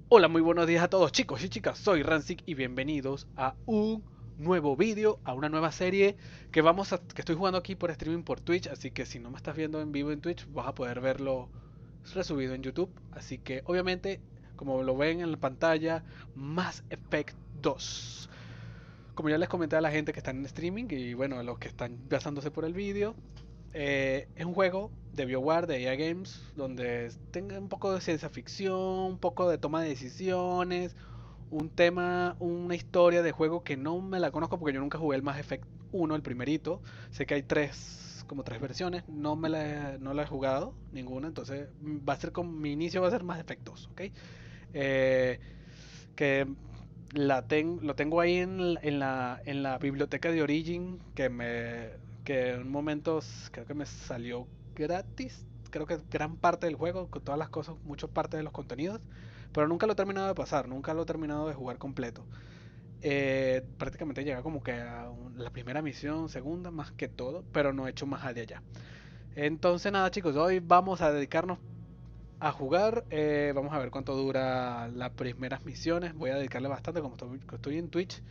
Hola, muy buenos días a todos chicos y chicas, soy Rancic y bienvenidos a un nuevo vídeo, a una nueva serie que estoy jugando aquí por streaming por Twitch, así que si no me estás viendo en vivo en Twitch vas a poder verlo resubido en YouTube, así que obviamente como lo ven en la pantalla, Mass Effect 2. Como ya les comenté a la gente que está en streaming y bueno, a los que están basándose por el vídeo, es un juego de BioWare, de EA Games, donde tenga un poco de ciencia ficción, un poco de toma de decisiones, un tema, una historia de juego que no me la conozco porque yo nunca jugué el Mass Effect 1, el primerito. Sé que hay como tres versiones, no la he jugado ninguna, entonces va a ser con mi inicio va a ser Mass Effect 2, ¿ok? Eh, que lo tengo ahí en la biblioteca de Origin que en un momento creo que me salió gratis. Creo que gran parte del juego, con todas las cosas, mucha parte de los contenidos. Pero nunca lo he terminado de pasar, nunca lo he terminado de jugar completo. Prácticamente llega como que a la primera misión, segunda, más que todo, pero no he hecho más de allá. Entonces nada chicos, hoy vamos a dedicarnos a jugar. Vamos a ver cuánto dura las primeras misiones. Voy a dedicarle bastante, como estoy en Twitch.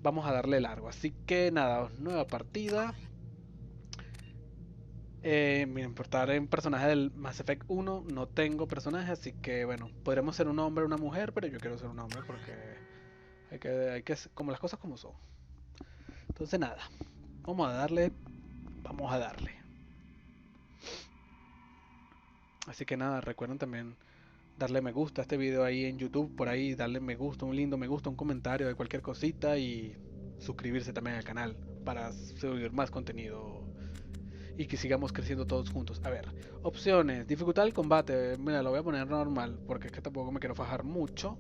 Vamos a darle largo. Así que nada, nueva partida. Miren, importar en personaje del Mass Effect 1 no tengo personaje, así que bueno, podremos ser un hombre o una mujer, pero yo quiero ser un hombre porque como las cosas como son. Entonces nada, vamos a darle, vamos a darle. Así que nada, recuerden también darle me gusta a este video ahí en YouTube, por ahí darle me gusta, un lindo me gusta, un comentario de cualquier cosita y suscribirse también al canal para subir más contenido y que sigamos creciendo todos juntos. A ver, opciones, dificultad del combate, mira, lo voy a poner normal porque es que tampoco me quiero fajar mucho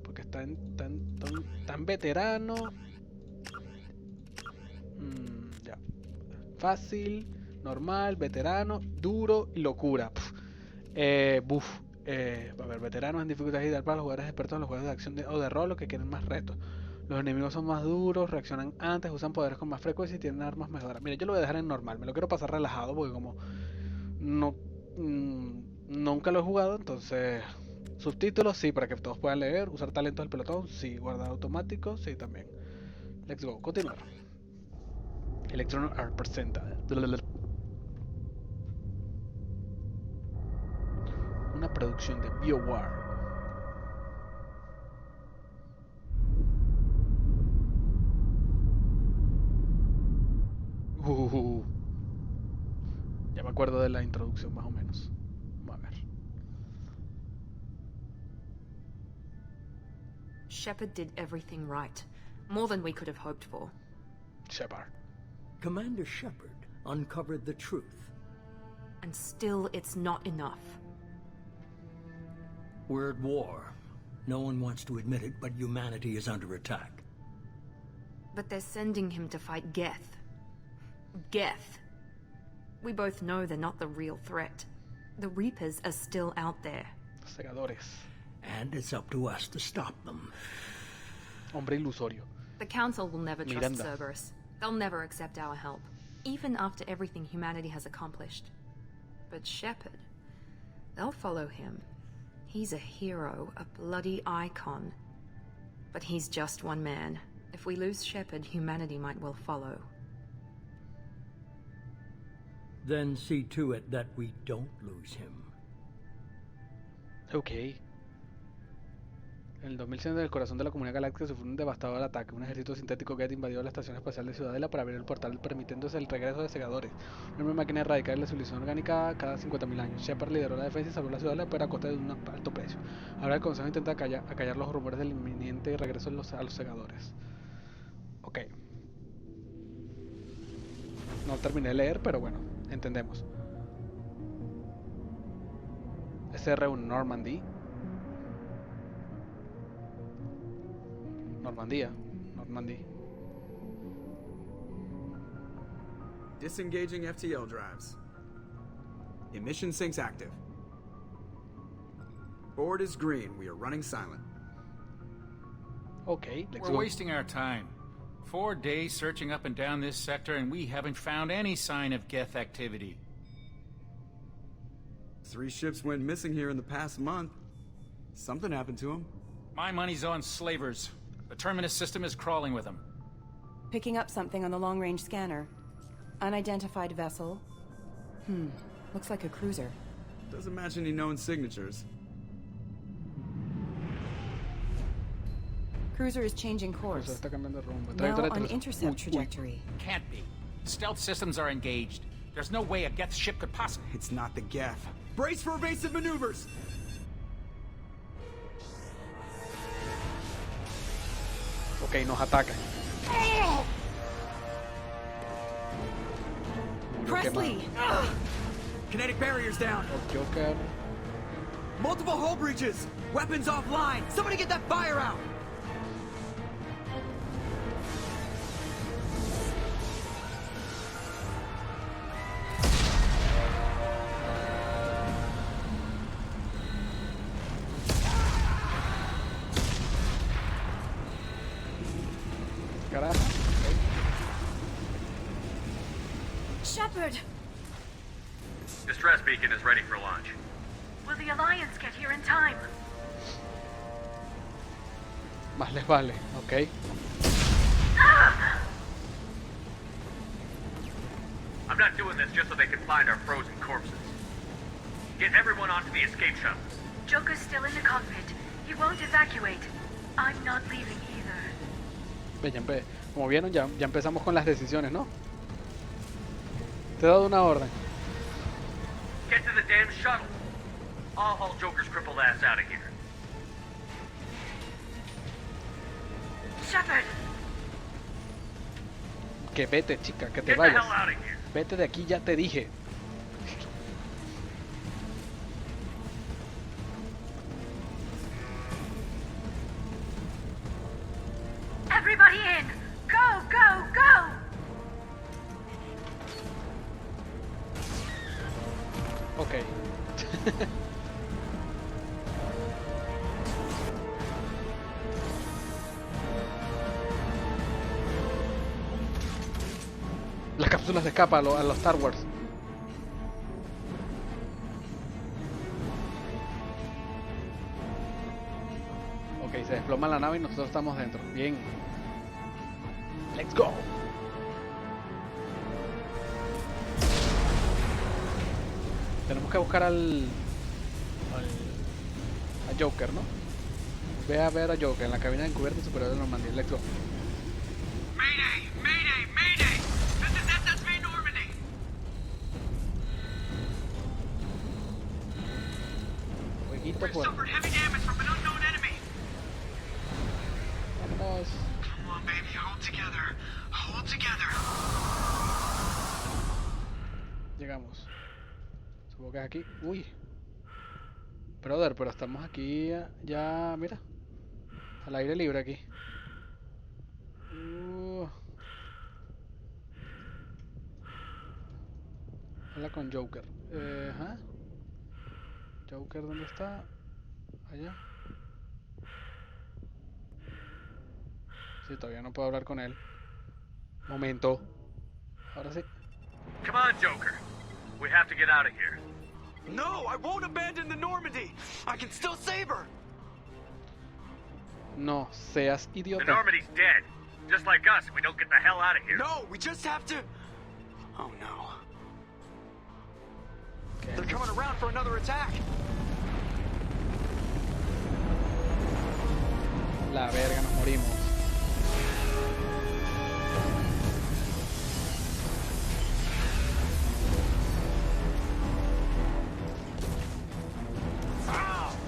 porque está tan veterano. Ya. Fácil, normal, veterano, duro y locura. A ver, veteranos en dificultad ideal para los jugadores expertos en los juegos de acción o de rol o que quieren más retos. Los enemigos son más duros, reaccionan antes, usan poderes con más frecuencia y tienen armas mejoradas. Mira, yo lo voy a dejar en normal, me lo quiero pasar relajado porque como no nunca lo he jugado, entonces subtítulos sí, para que todos puedan leer, usar talentos del pelotón, sí, guardar automático, sí también. Let's go, continuar. Electron Art presenta una producción de BioWare. Ya me acuerdo de la introducción más o menos. Vamos a ver. Shepard did everything right. More than we could have hoped for. Shepard. Commander Shepard uncovered the truth. And still, it's not enough. We're at war. No one wants to admit it, but humanity is under attack. But they're sending him to fight Geth. Geth. We both know they're not the real threat. The Reapers are still out there. Segadores. And it's up to us to stop them. Hombre ilusorio. The Council will never trust Miranda. Cerberus. They'll never accept our help, even after everything humanity has accomplished. But Shepard, they'll follow him. He's a hero, a bloody icon. But he's just one man. If we lose Shepard, humanity might well follow. Then see to it that we don't lose him. Ok. En el 2100, el corazón de la comunidad galáctica sufrió un devastador ataque. Un ejército sintético Geth invadió la estación espacial de Ciudadela para abrir el portal permitiéndose el regreso de segadores. Una nueva máquina erradicar de la civilización orgánica cada 50.000 años. Shepard lideró la defensa y salvó la Ciudadela, pero a costa de un alto precio. Ahora el consejo intenta acallar los rumores del inminente regreso a los segadores. Ok. No terminé de leer, pero bueno, entendemos. SR1 Normandy. Normandía. Disengaging FTL drives. Emission sinks active. Board is green. We are running silent. Okay, let's We're go. wasting our time. 4 days searching up and down this sector, and we haven't found any sign of Geth activity. 3 ships went missing here in the past month. Something happened to him. My money's on slavers. The Terminus system is crawling with them. Picking up something on the long-range scanner. Unidentified vessel. Looks like a cruiser. Doesn't match any known signatures. Cruiser is changing course. Está cambiando de rumbo. Now Trayectoria on tras- intercept Uy, uy. trajectory. Can't be. Stealth systems are engaged. There's no way a Geth ship could possibly... It's not the Geth. Brace for evasive maneuvers! Ok, nos atacan. Murió Presley! quemado. Kinetic barriers down. Joker. Multiple hull breaches. Weapons offline. Somebody get that fire out. Carajo. Shepard! Distress beacon is ready for launch. Will the Alliance get here in time? Más les vale, ok. I'm not doing this just so they can find our frozen corpses. Get everyone onto the escape shuttle. Joker's still in the cockpit. He won't evacuate. I'm not leaving either. Ve, como vieron, ya empezamos con las decisiones, ¿no? Te he dado una orden. Get to the damn shuttle. I'll haul Joker's crippled ass out of here. Shepard! Que vete, chica, que te Get the vayas. hell out of here. Vete de aquí, ya te dije. Everybody in! Go, go, go! Ok. Las cápsulas de escapa a los Star Wars. Ok, se desploma la nave y nosotros estamos dentro. Bien. Let's go. Tenemos que buscar a Joker, ¿no? Ve a ver a Joker en la cabina encubierta superior de Normandía. Let's go. Mayday! Mayday! Mayday! This is SSV Normandy! Jueguito We've por. suffered heavy damage from an unknown enemy. Vámonos. Come on, baby, hold together. Hold together. Llegamos. Supongo que es aquí. Uy. Brother, pero estamos aquí ya, mira. Al aire libre aquí. Habla con Joker. Ajá. Joker, ¿dónde está? Allá. Sí, todavía no puedo hablar con él. Momento. Ahora sí. Come on, Joker. We have to get out of here. No, I won't abandon the Normandy. I can still save her. No seas The idiota. Normandy's dead. Just like us, we don't get the hell out of here. No, we just have to. Oh no. ¿Qué? They're coming around for another attack. La verga, nos morimos.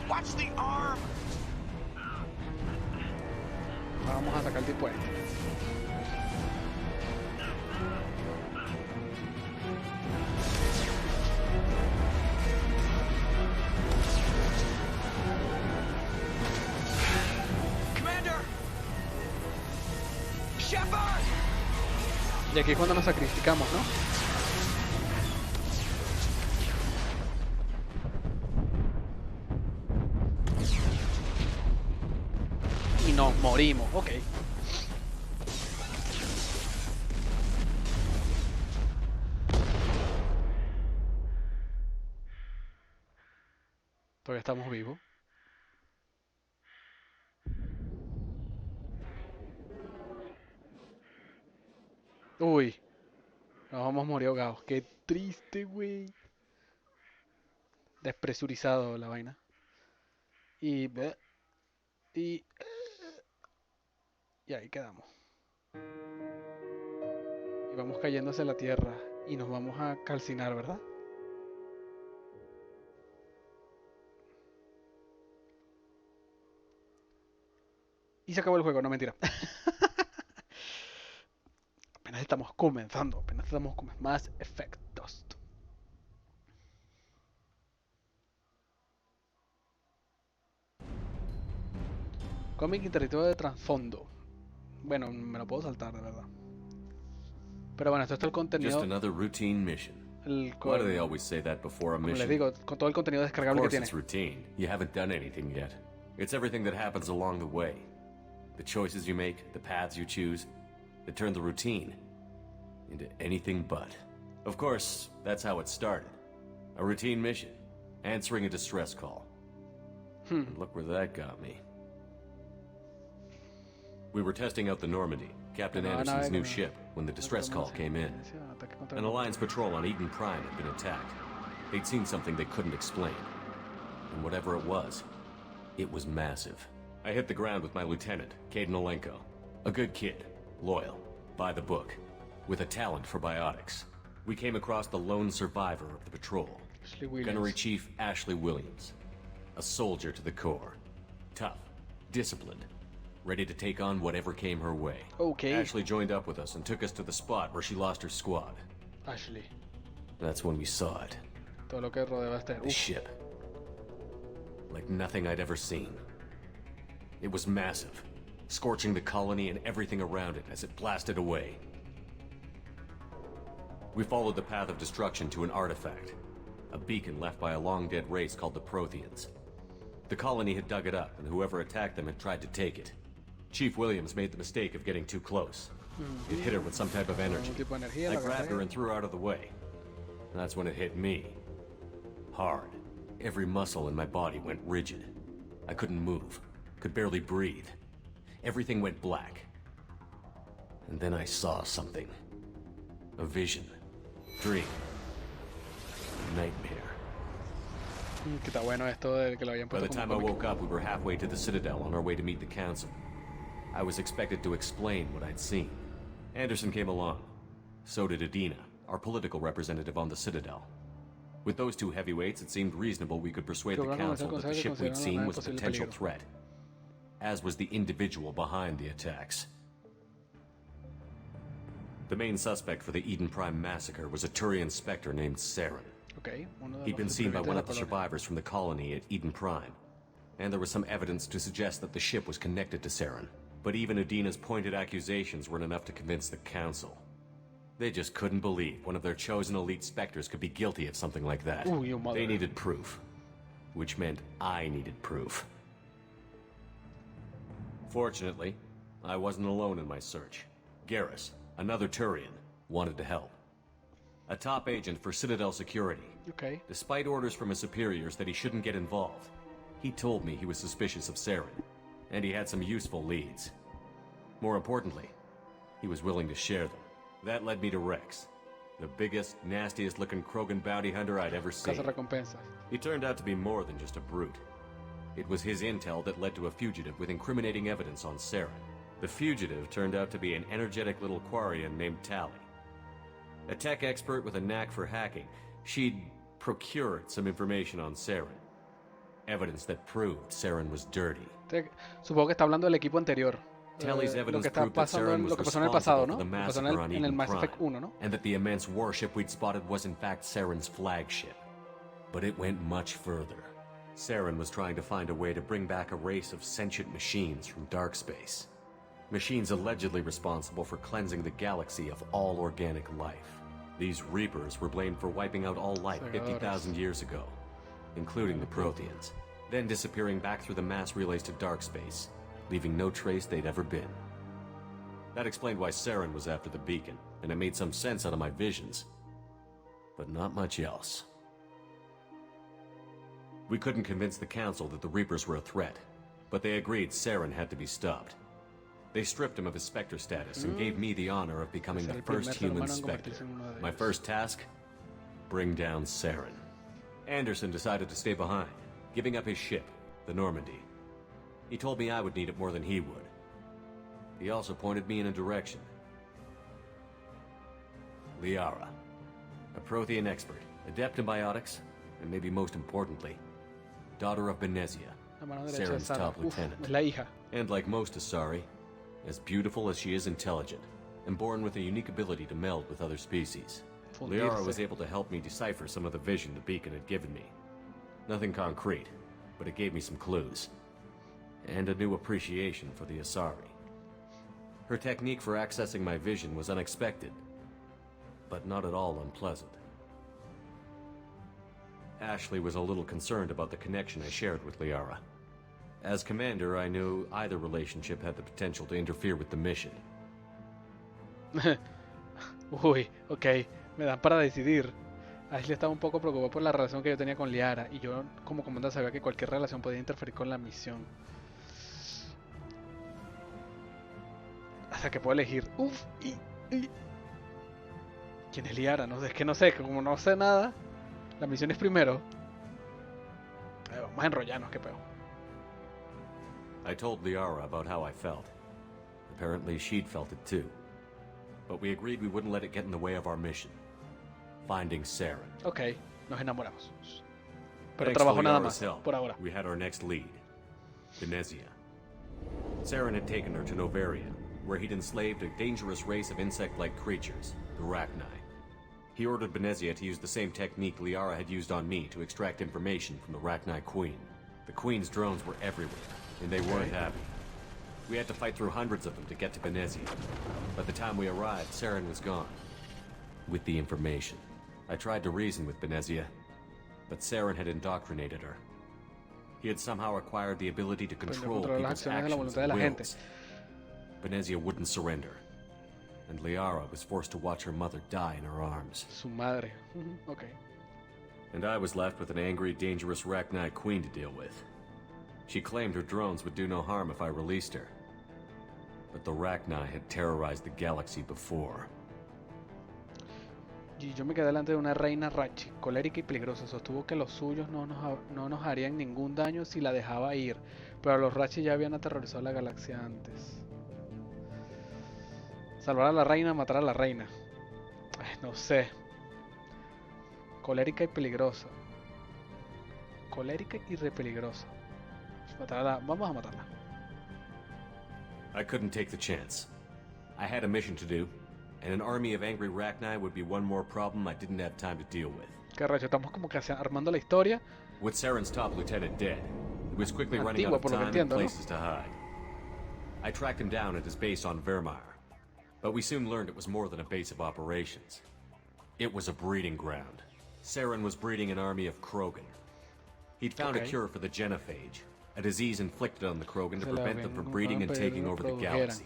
Watch the arm. Vamos a sacar el tipo este. Commander. Shepard. Y aquí es cuando nos sacrificamos, ¿no? Y nos morimos, ok. Todavía estamos vivos. Uy, nos vamos a morir ahogados. Qué triste, güey. Despresurizado la vaina. Y... Y... Y ahí quedamos. Y vamos cayendo hacia la tierra. Y nos vamos a calcinar, ¿verdad? Y se acabó el juego, no mentira. Apenas estamos comenzando. Apenas estamos con más efectos. Cómic interactivo de trasfondo. Bueno, me lo puedo saltar, de verdad. Pero bueno, esto es el contenido. Just another routine mission. Why do they always say that before a Como les mission? digo, con todo el contenido Of descargable que course tiene. it's routine. You haven't done anything yet. It's everything that happens along the way. The choices you make, the paths you choose, that turn the routine into anything but. Of course, that's how it started. A routine mission. Answering a distress call. And look where that got me. We were testing out the Normandy, Captain Anderson's new ship, when the distress call came in. An Alliance patrol on Eden Prime had been attacked. They'd seen something they couldn't explain. And whatever it was massive. I hit the ground with my lieutenant, Caden Olenko. A good kid, loyal, by the book, with a talent for biotics. We came across the lone survivor of the patrol, Gunnery Chief Ashley Williams. A soldier to the core. Tough, disciplined, ready to take on whatever came her way. Okay. Ashley joined up with us and took us to the spot where she lost her squad. Ashley. That's when we saw it. Todo lo que rodeaba este. The ship. Like nothing I'd ever seen. It was massive, scorching the colony and everything around it as it blasted away. We followed the path of destruction to an artifact, a beacon left by a long-dead race called the Protheans. The colony had dug it up, and whoever attacked them had tried to take it. Chief Williams made the mistake of getting too close. It hit her with some type of energy. I grabbed her and threw her out of the way. And that's when it hit me. Hard. Every muscle in my body went rigid. I couldn't move. Could barely breathe. Everything went black. And then I saw something. A vision. Dream. Nightmare. Que está bueno esto de que lo hayan By the puesto time I como woke up, we were halfway to the Citadel on our way to meet the Council. I was expected to explain what I'd seen. Anderson came along. So did Adina, our political representative on the Citadel. With those two heavyweights, it seemed reasonable we could persuade the Council that the ship we'd seen was a potential threat, as was the individual behind the attacks. The main suspect for the Eden Prime massacre was a Turian Spectre named Saren. Okay, He'd been seen by one of the survivors from the colony at Eden Prime, and there was some evidence to suggest that the ship was connected to Saren. But even Adina's pointed accusations weren't enough to convince the Council. They just couldn't believe one of their chosen elite Spectres could be guilty of something like that. Ooh, your mother. They needed proof, which meant I needed proof. Fortunately, I wasn't alone in my search. Garrus, another Turian, wanted to help. A top agent for Citadel Security. Okay. Despite orders from his superiors that he shouldn't get involved, he told me he was suspicious of Saren, and he had some useful leads. More importantly, he was willing to share them. That led me to Rex, the biggest, nastiest-looking Krogan bounty hunter I'd ever seen. Recompensas. He turned out to be more than just a brute. It was his intel that led to a fugitive with incriminating evidence on Saren. The fugitive turned out to be an energetic little Quarian named Tally. A tech expert with a knack for hacking, she'd procured some information on Saren. Evidence that proved Saren was dirty. Supongo que está hablando del equipo anterior. Tally's Lo evidence que está proved that pasando, Saren was lo que pasó en el pasado, responsible ¿no? for the Lo que pasó massacre on en el Eden Mass Prime, Effect 1, ¿no? and that the immense warship we'd spotted was in fact Saren's flagship. But it went much further. Saren was trying to find a way to bring back a race of sentient machines from dark space. Machines allegedly responsible for cleansing the galaxy of all organic life. These Reapers were blamed for wiping out all life 50,000 years ago, including the Protheans, then disappearing back through the mass relays to dark space, leaving no trace they'd ever been. That explained why Saren was after the beacon, and it made some sense out of my visions. But not much else. We couldn't convince the Council that the Reapers were a threat, but they agreed Saren had to be stopped. They stripped him of his Spectre status and gave me the honor of becoming Ser the el primer first ser human humano en Spectre. convertirse en uno de My ellos. first task? Bring down Saren. Anderson decided to stay behind, giving up his ship, the Normandy. He told me I would need it more than he would. He also pointed me in a direction. Liara, a Prothean expert, adept in biotics, and maybe most importantly, daughter of Benezia, La mano derecha de Saren's Sara. top Uf, lieutenant. es la hija. And like most Asari, as beautiful as she is intelligent, and born with a unique ability to meld with other species. Liara was able to help me decipher some of the vision the beacon had given me. Nothing concrete, but it gave me some clues. And a new appreciation for the Asari. Her technique for accessing my vision was unexpected, but not at all unpleasant. Ashley was a little concerned about the connection I shared with Liara. As commander, I knew either relationship had the potential to interfere with the mission. Uy, ok, me dan para decidir. Ashley estaba un poco preocupado por la relación que yo tenía con Liara, y yo como comandante sabía que cualquier relación podía interferir con la misión. Hasta que puedo elegir. Uf, ¿quién es Liara? No sé, es que no sé, como no sé nada, la misión es primero. Vamos a enrollarnos, qué peor. I told Liara about how I felt. Apparently she'd felt it too. But we agreed we wouldn't let it get in the way of our mission. Finding Saren. Ok, nos enamoramos. Pero Thanks trabajo to nada Liara's más, help, por ahora. we had our next lead, Benezia. Saren had taken her to Novaria, where he'd enslaved a dangerous race of insect-like creatures, the Rachni. He ordered Benezia to use the same technique Liara had used on me to extract information from the Rachni Queen. The Queen's drones were everywhere, and they weren't happy. We had to fight through hundreds of them to get to Benezia. By the time we arrived, Saren was gone. With the information. I tried to reason with Benezia, but Saren had indoctrinated her. He had somehow acquired the ability to control controlar people's las acciones de la actions voluntad de and la gente. wills. Benezia wouldn't surrender, and Liara was forced to watch her mother die in her arms. Su madre. Ok. And I was left with an angry, dangerous Rachni queen to deal with. She claimed her drones would do no harm if I released her. But the Rachni had terrorized the galaxy before. Y yo me quedé delante de una reina Rachi, colérica y peligrosa. Sostuvo que los suyos no nos harían ningún daño si la dejaba ir. Pero los Rachi ya habían aterrorizado la galaxia antes. Salvar a la reina, matar a la reina. Ay, no sé. Colérica y peligrosa. Colérica y re peligrosa. Vamos a matarla. I couldn't take the chance. I had a mission to do, and an army of angry Rachni would be one more problem I didn't have time to deal with. Que rayo, estamos como que armando la historia. With Saren's top lieutenant dead, he was quickly running out Antigua, of por lo que time entiendo, and ¿no? places to hide. I tracked him down at his base on Vermeer, but we soon learned it was more than a base of operations. It was a breeding ground. Saren was breeding an army of Krogan. He'd found a cure for the genophage, a disease inflicted on the Krogan to prevent them from breeding and taking over the galaxy.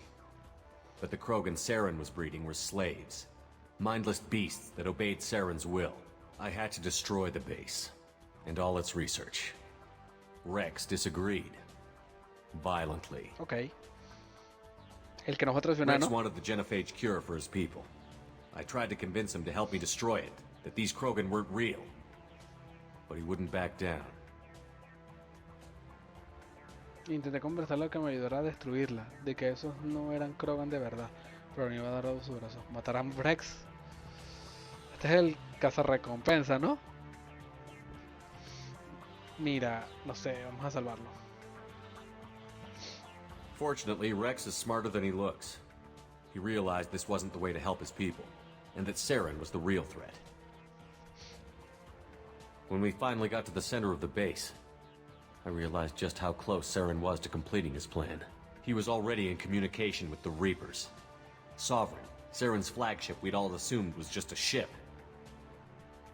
But the Krogan Saren was breeding were slaves, mindless beasts that obeyed Saren's will. I had to destroy the base, and all its research. Rex disagreed. Violently. Ok. El que nos va a traicionar, Rex ¿no? wanted the genophage cure for his people. I tried to convince him to help me destroy it, that these Krogan weren't real. But he wouldn't back down. Intenté conversarlo que me ayudara a destruirla, de que esos no eran Krogan de verdad, pero me iba a dar a su brazo. Matar a Rex. Este es el cazarrecompensa, ¿no? Mira, no sé, vamos a salvarlo. Fortunately, Rex is smarter than he looks. He realized this wasn't the way to help his people, and that Saren was the real threat. When we finally got to the center of the base, I realized just how close Saren was to completing his plan. He was already in communication with the Reapers. Sovereign, Saren's flagship we'd all assumed was just a ship,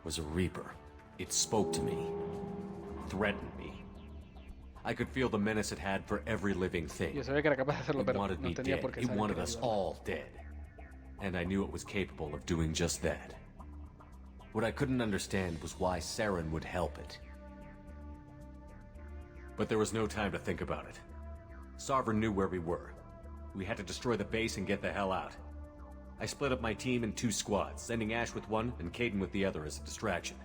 was a Reaper. It spoke to me, threatened me. I could feel the menace it had for every living thing. Yo sabía que era capaz de hacerlo, It pero wanted no me tenía dead. por qué It saber wanted que us era ayudarlo. all dead. And I knew it was capable of doing just that. What I couldn't understand was why Saren would help it. But there was no time to think about it. Sovereign knew where we were. We had to destroy the base and get the hell out. I split up my team in 2 squads, sending Ash with one and Caden with the other as a distraction.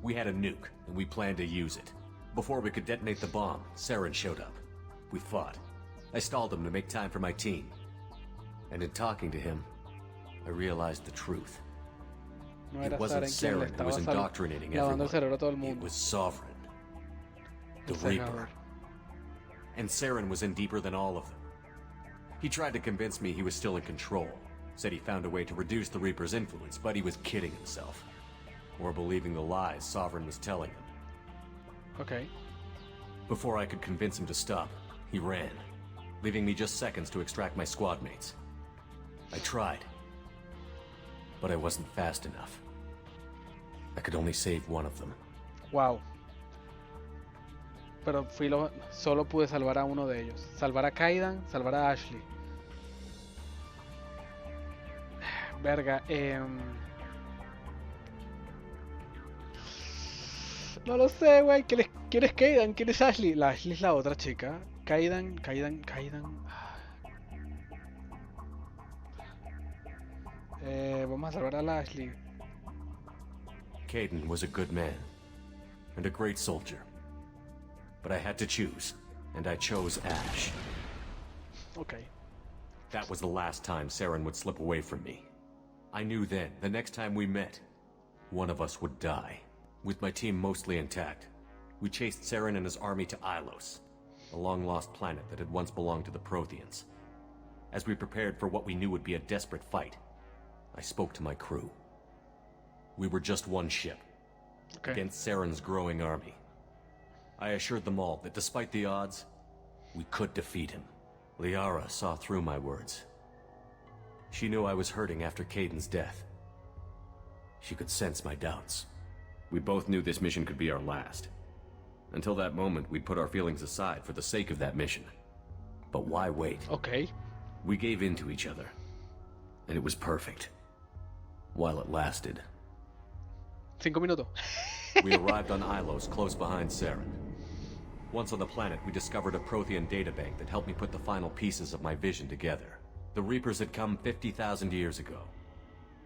We had a nuke, and we planned to use it. Before we could detonate the bomb, Saren showed up. We fought. I stalled him to make time for my team. And in talking to him, I realized the truth. No It era wasn't Saren quien le Saren who was estaba indoctrinating lavando el everyone. cerebro a todo el It mundo. was Sovereign. The El Reaper. cegador. And Saren was in deeper than all of them. He tried to convince me he was still in control. Said he found a way to reduce the Reaper's influence, but he was kidding himself. Or believing the lies Sovereign was telling him. Ok. Before I could convince him to stop, he ran, leaving me just seconds to extract my squad mates. I tried, but I wasn't fast enough. I could only save one of them. Wow. Pero solo pude salvar a uno de ellos. Salvar a Kaidan, salvar a Ashley. Verga, no lo sé, güey. ¿Quién es Kaidan? ¿Quién es Ashley? La Ashley es la otra chica. Kaidan. Vamos a salvar a la Ashley. Caden was a good man, and a great soldier. But I had to choose, and I chose Ash. Ok. That was the last time Saren would slip away from me. I knew then, the next time we met, one of us would die. With my team mostly intact, we chased Saren and his army to Ilos, a long-lost planet that had once belonged to the Protheans. As we prepared for what we knew would be a desperate fight, I spoke to my crew. We were just one ship, Okay. against Saren's growing army. I assured them all that despite the odds, we could defeat him. Liara saw through my words. She knew I was hurting after Caden's death. She could sense my doubts. We both knew this mission could be our last. Until that moment, we'd put our feelings aside for the sake of that mission. But why wait? Ok. We gave in to each other, and it was perfect. While it lasted. 5 minutos. We arrived on Ilos, close behind Saren. Once on the planet, we discovered a Prothean databank that helped me put the final pieces of my vision together. The Reapers had come 50,000 years ago,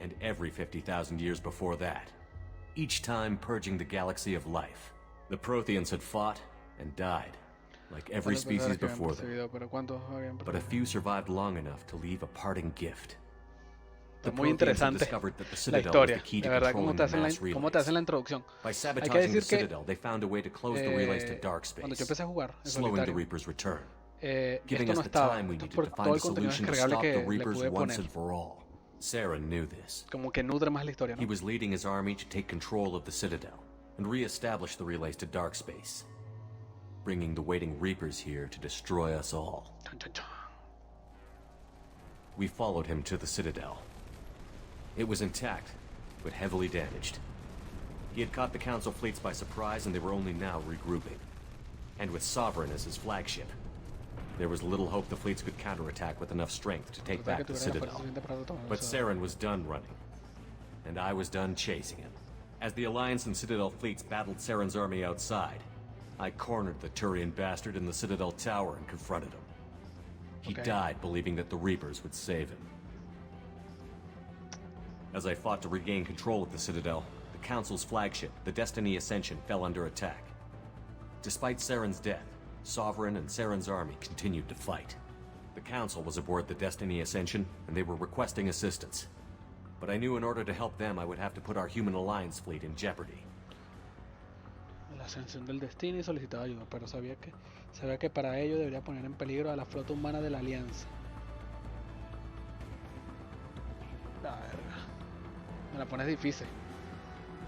and every 50,000 years before that, each time purging the galaxy of life. The Protheans had fought and died, like every ¿Cuántas species personas que habían before them. percibido? Pero ¿cuántos habían But a percibido? few survived long enough to leave a parting gift. The Está muy Protheans had interesante discovered that the la Citadel was historia. the key De to verdad, controlling the mass cómo te hacen la relays. introducción. By Hay que sabotaging the decir que Citadel, they found a way to close the relays to dark cuando yo space, empecé a jugar en slowing the solitario, Reaper's return, esto giving no us the estaba. time we Esto es needed por to todo find a el contenido solution to descargable stop the que le Reapers pude once poner. and for all. Saren knew this. Como que nutre más la historia, He ¿no? was leading his army to take control of the Citadel and re-establish the relays to dark space, bringing the waiting Reapers here to destroy us all. Chun, chun, chun. We followed him to the Citadel. It was intact, but heavily damaged. He had caught the Council fleets by surprise, and they were only now regrouping. And with Sovereign as his flagship, there was little hope the fleets could counterattack with enough strength to take Verdad que back the tuviera la Citadel. fuerza suficiente para retomar, But o sea, Saren was done running, and I was done chasing him. As the Alliance and Citadel fleets battled Saren's army outside, I cornered the Turian bastard in the Citadel tower and confronted him. He Okay. died believing that the Reapers would save him. As I fought to regain control of the Citadel, the Council's flagship, the Destiny Ascension, fell under attack. Despite Saren's death, Sovereign and Saren's army continued to fight. The Council was aboard the Destiny Ascension, and they were requesting assistance. But I knew in order to help them, I would have to put our Human Alliance fleet in jeopardy. la ascensión del destino y solicitaba ayuda, pero sabía que para ello debería poner en peligro a la flota humana de la Alianza. La verga. Me la pones difícil.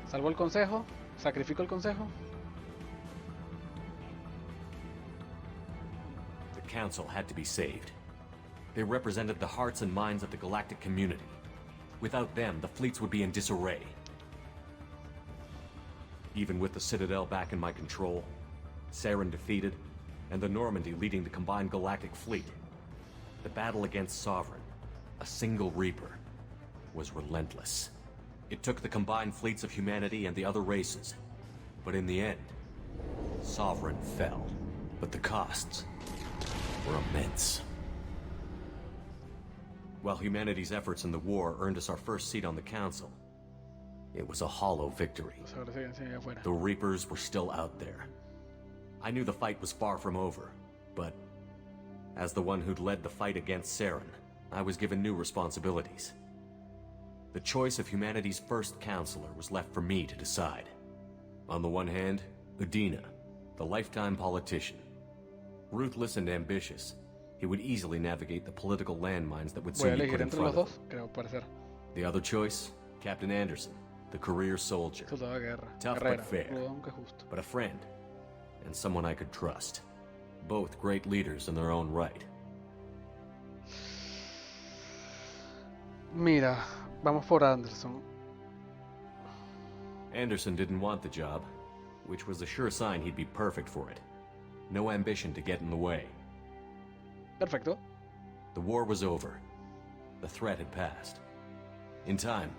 ¿Salvo el consejo? ¿Sacrifico el consejo? The Council had to be saved. They represented the hearts and minds of the galactic community. Without them, the fleets would be in disarray. Even with the Citadel back in my control, Saren defeated, and the Normandy leading the combined galactic fleet, the battle against Sovereign, a single Reaper, was relentless. It took the combined fleets of humanity and the other races, but in the end, Sovereign fell. But the costs were immense. While humanity's efforts in the war earned us our first seat on the council, it was a hollow victory. Vamos a ver si siguen allá afuera. The Reapers were still out there. I knew the fight was far from over, but as the one who'd led the fight against Saren, I was given new responsibilities. The choice of humanity's first counselor was left for me to decide. On the one hand, Udina, the lifetime politician. Ruthless and ambitious, he would easily navigate the political landmines that would Voy a soon be elegir put in entre los front of dos, him. creo parecer. The other choice, Captain Anderson, the career soldier. Soldado de guerra. Tough Guerrera. but fair. Rudo aunque justo. But a friend, and someone I could trust. Both great leaders in their own right. Mira, vamos por Anderson. Anderson didn't want the job, which was a sure sign he'd be perfect for it. No ambition to get in the way. Perfecto. The war was over. The threat had passed. In time,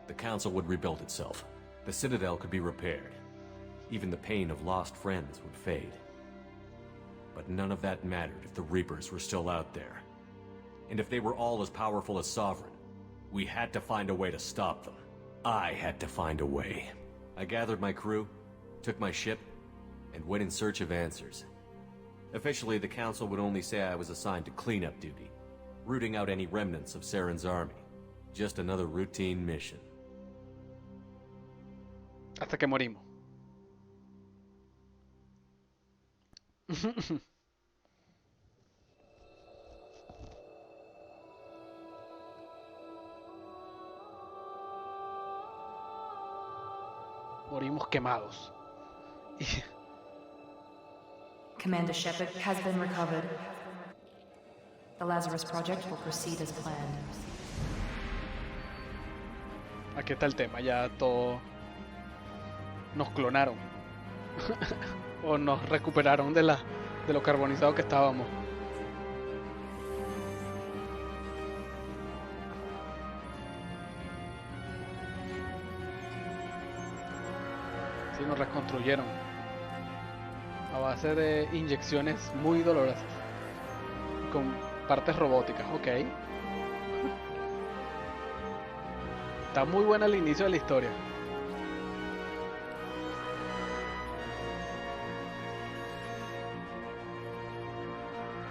the Council would rebuild itself. The Citadel could be repaired. Even the pain of lost friends would fade. But none of that mattered if the Reapers were still out there. And if they were all as powerful as Sovereign, we had to find a way to stop them. I had to find a way. I gathered my crew, took my ship, and went in search of answers. Officially, the Council would only say I was assigned to cleanup duty, rooting out any remnants of Saren's army. Just another routine mission. Hasta que morimos. Morimos quemados. Commander Shepard has been recovered. The Lazarus Project will proceed as planned. Aquí está el tema, ya todo nos clonaron o nos recuperaron de lo carbonizado que estábamos. Sí, nos reconstruyeron a base de inyecciones muy dolorosas con partes robóticas, ok. Está muy buena el inicio de la historia.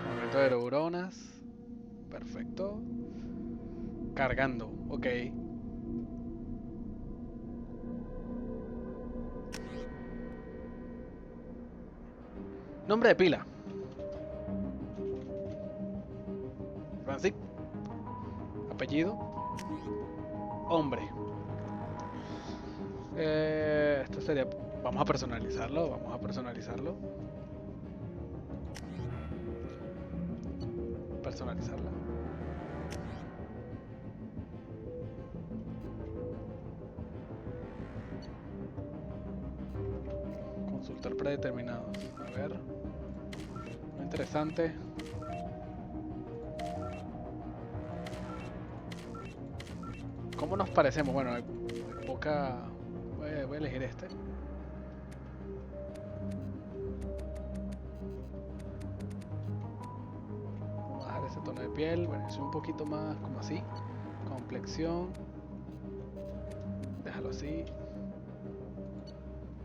Movimiento de neuronas. Perfecto. Cargando, ok. Nombre de pila. Francis. Apellido. Hombre. Esto sería... Vamos a personalizarlo. Personalizarla. Consultar predeterminado. A ver. Muy interesante. ¿Cómo nos parecemos? Bueno, hay poca... Voy a elegir este. Vamos a bajar ese tono de piel. Bueno, es un poquito más como así. Complexión. Déjalo así.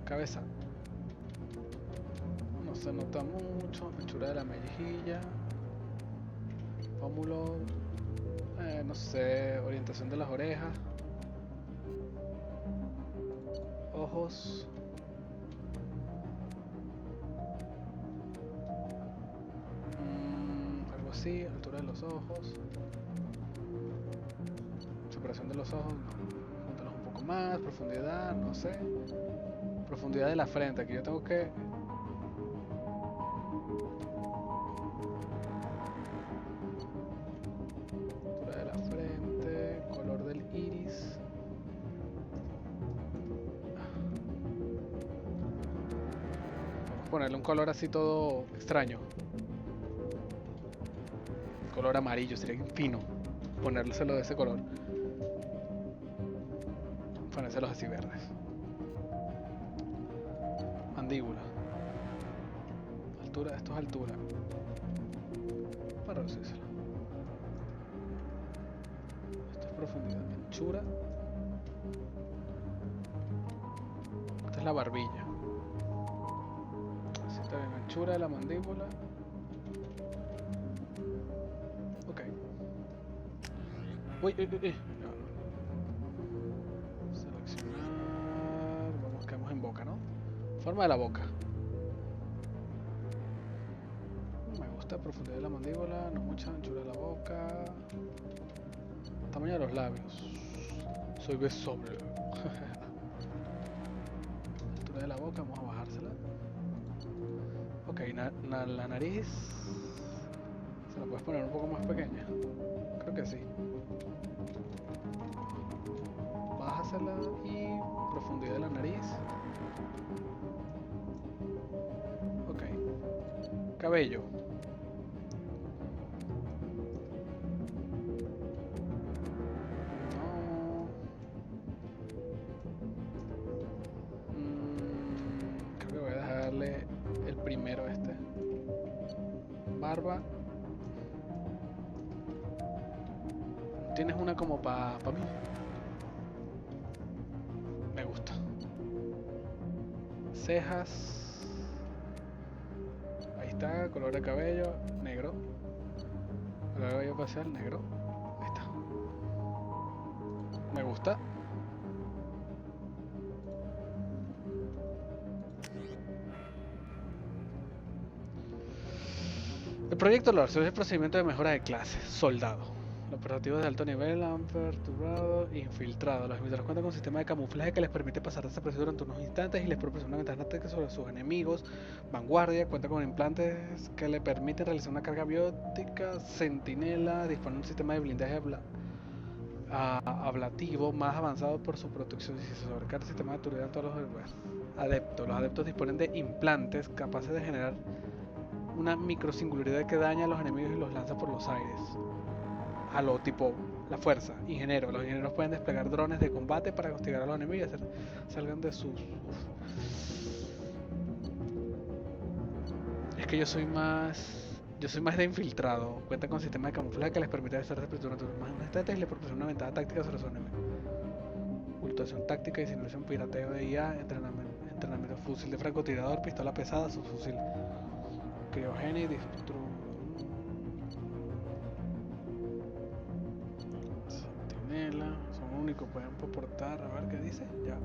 Cabeza. No se nota mucho. Anchura de la mejilla. Pómulo. No sé, orientación de las orejas, ojos, algo así, altura de los ojos, separación de los ojos, júntalos un poco más, profundidad, no sé, profundidad de la frente, aquí yo tengo que... Ponerle un color así todo extraño. Color amarillo, sería fino ponérselo de ese color. Ponérselos así verdes. Mandíbula. Altura, esto es altura. Para reducírselo. anchura. Esta es la barbilla. Así está bien, anchura de la mandíbula. Ok. Uy, no. Seleccionar. Vamos, quedamos en boca, ¿no? Forma de la boca. Me gusta profundidad de la mandíbula, no mucha anchura de la boca. Tamaño de los labios. Soy besoble. Altura de la boca, vamos a bajársela. Ok, la nariz. ¿Se la puedes poner un poco más pequeña? Creo que sí. Bájasela y profundidad de la nariz. Ok. Cabello. Creo que voy a dejarle el primero este. Barba. Tienes una como para mí. Me gusta. Cejas. Ahí está, color de cabello, negro. Color de cabello facial, negro. Ahí está. Me gusta. El proyecto LOR es el procedimiento de mejora de clase. Soldado. Los operativos de alto nivel han perturbado e infiltrado. Los infiltrados cuentan con un sistema de camuflaje que les permite pasar desapercibidos durante unos instantes y les proporciona una ventaja táctica sobre sus enemigos. Vanguardia cuenta con implantes que le permiten realizar una carga biótica. Centinela dispone de un sistema de blindaje ablativo más avanzado por su protección. Si se sobrecarga el sistema de autoridad en todos los adeptos. Los adeptos disponen de implantes capaces de generar una microsingularidad que daña a los enemigos y los lanza por los aires. A lo tipo la fuerza, ingeniero. Los ingenieros pueden desplegar drones de combate para castigar a los enemigos y hacer salgan de sus... Es que yo soy más de infiltrado. Cuenta con sistema de camuflaje que les permite hacer durante más instantes y les proporciona una ventaja táctica sobre sus enemigos. Ocultación táctica, disimulación, pirateo de IA, entrenamiento, fusil de francotirador, pistola pesada, subfusil. Criogenia y Sentinela, son únicos, pueden aportar, a ver qué dice, ya.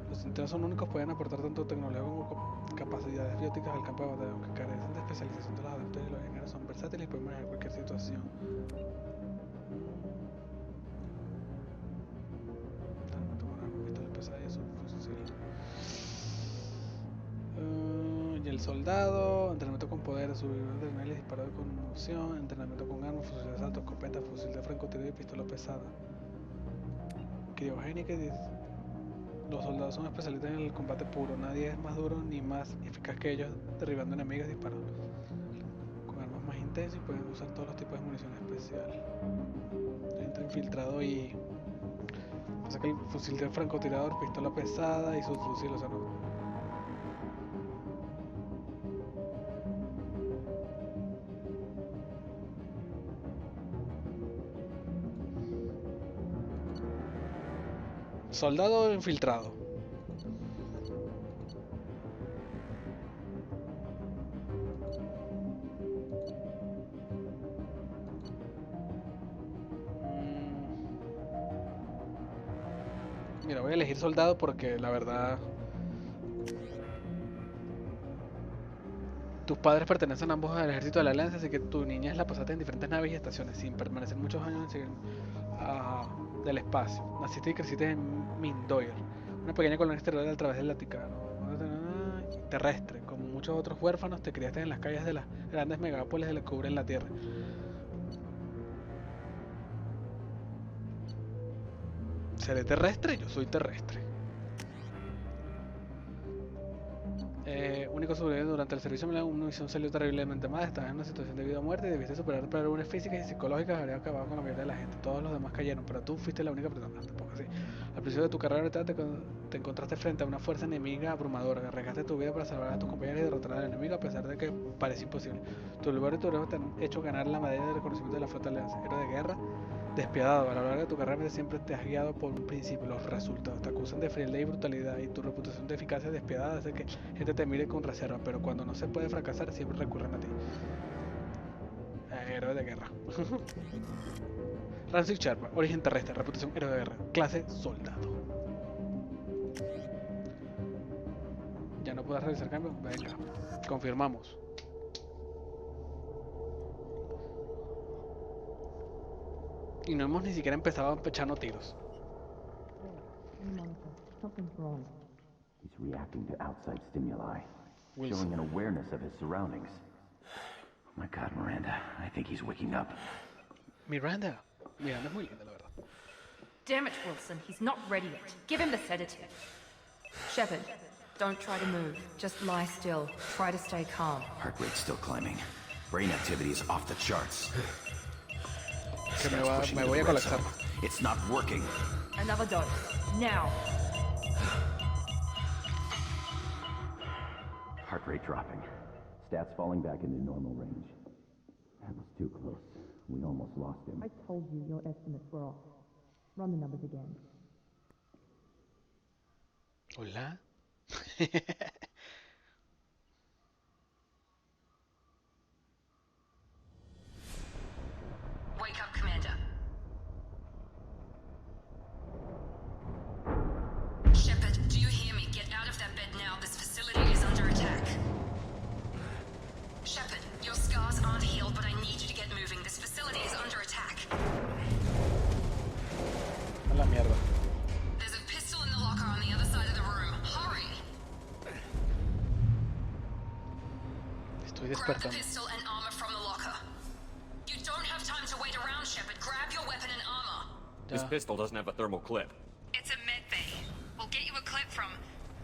Los sentinelas son únicos, pueden aportar tanto tecnología como capacidades bióticas al campo de batalla, aunque carecen de especialización de los adeptos y los ingenieros son versátiles y pueden manejar cualquier situación. Tanto con armas, pistolas pesadas y subfusil. Y el soldado, entrenamiento con poder, subir de nivel, disparo de conmoción, entrenamiento con armas, fusil de asalto, escopeta, fusil de francotirador y pistola pesada. Criogénica, los soldados son especialistas en el combate puro, nadie es más duro ni más eficaz que ellos derribando enemigos y disparando con armas más intensas y pueden usar todos los tipos de munición especial. Entra infiltrado y... O sea que el fusil de francotirador, pistola pesada y subfusil, o sea no... Soldado infiltrado. Mira, voy a elegir soldado porque la verdad... Tus padres pertenecen ambos al ejército de la Alianza, así que tu niñez la pasaste en diferentes naves y estaciones, sin permanecer muchos años en del espacio. Naciste y creciste en Mindoyer, una pequeña colonia exterior a través del Vaticano. Terrestre, como muchos otros huérfanos, te criaste en las calles de las grandes megápolis que cubren la Tierra. ¿Seré terrestre? Yo soy terrestre. Único sobreviviente durante el servicio militar, una misión salió terriblemente mal, estabas en una situación de vida o muerte y debiste superar pruebas físicas y psicológicas que habrían acabado con la mayoría de la gente. Todos los demás cayeron, pero tú fuiste la única persona, tampoco así. Al principio de tu carrera te encontraste frente a una fuerza enemiga abrumadora, arriesgaste tu vida para salvar a tus compañeros y derrotar al enemigo a pesar de que parecía imposible. Tu lugar y tu héroe te han hecho ganar la medalla de reconocimiento de la flota alianza, héroe de guerra Despiadado, a lo largo de tu carrera siempre te has guiado por un principio, los resultados. Te acusan de frialdad y brutalidad y tu reputación de eficacia despiadada hace que gente te mire con reserva, pero cuando no se puede fracasar siempre recurren a ti. Héroe de guerra. Rancic Shepard, origen terrestre, reputación héroe de guerra, clase soldado. ¿Ya no puedes realizar cambio? Venga, confirmamos. Y no hemos ni siquiera empezado a echarnos tiros. He's reacting to outside stimuli, Wilson. showing an awareness of his surroundings. Oh my God, Miranda, I think he's waking up. Miranda es muy linda, la verdad. Damn it, Wilson, he's not ready yet. Give him the sedative. Shepard, don't try to move. Just lie still. Try to stay calm. Heart rate's still climbing. Brain activity is off the charts. Que Starts me pushing voy to a the red colapsar. zone. It's not working. Another dose. Now. Heart rate dropping. Stats falling back into normal range. That was too close. We almost lost him. I told you your estimates were off. Run the numbers again. Hola. Wake up, Commander. Shepard, do you hear me? Get out of that bed now. This facility is under attack. Shepard, your scars aren't healed, but I need you to get moving. This facility is under attack. A la mierda. There's a pistol in the locker on the other side of the room. Hurry! Estoy Grab the despertando. pistol and armor from the locker. You don't have time to wait around, Shepard. Grab your weapon and armor. This pistol doesn't have a thermal clip. It's a med bay. We'll get you a clip from...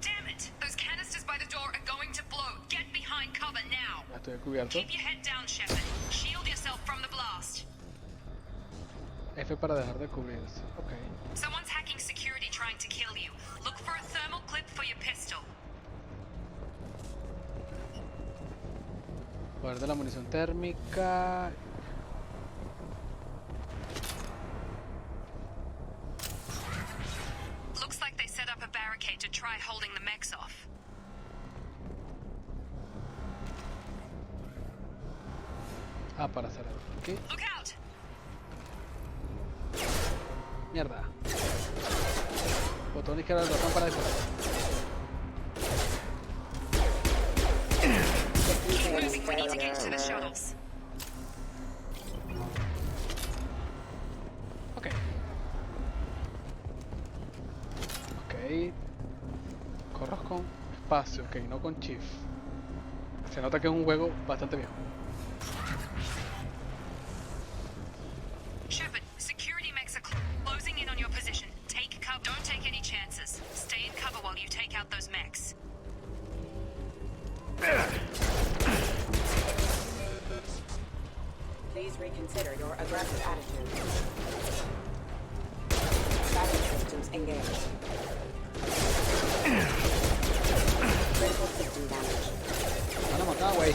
Damn it! Those canisters by the door are going to blow. Get behind cover now. Ya estoy cubierto. Keep your head down, Shepard. Shield yourself from the blast. F para dejar de cubrirse. Ok. Someone's hacking security trying to kill you. Look for a thermal clip for your pistol. Poder de la munición térmica. Looks like they set up a barricade to try holding the mechs off. Ah, para hacer algo. ¿Qué? Look out! Mierda. Botón izquierdo del ratón para disparar. Keep moving. We need to get to the shuttles. Ok. Ok. Corros con espacio, ok, no con shift. Se nota que es un juego bastante viejo. Shepard, security mechs are closing in on your position. Take cover. Don't take any chances. Stay in cover while you take out those mechs. Please reconsider your aggressive attitude. Battery systems engaged. Critical system damage. Van a matar, güey.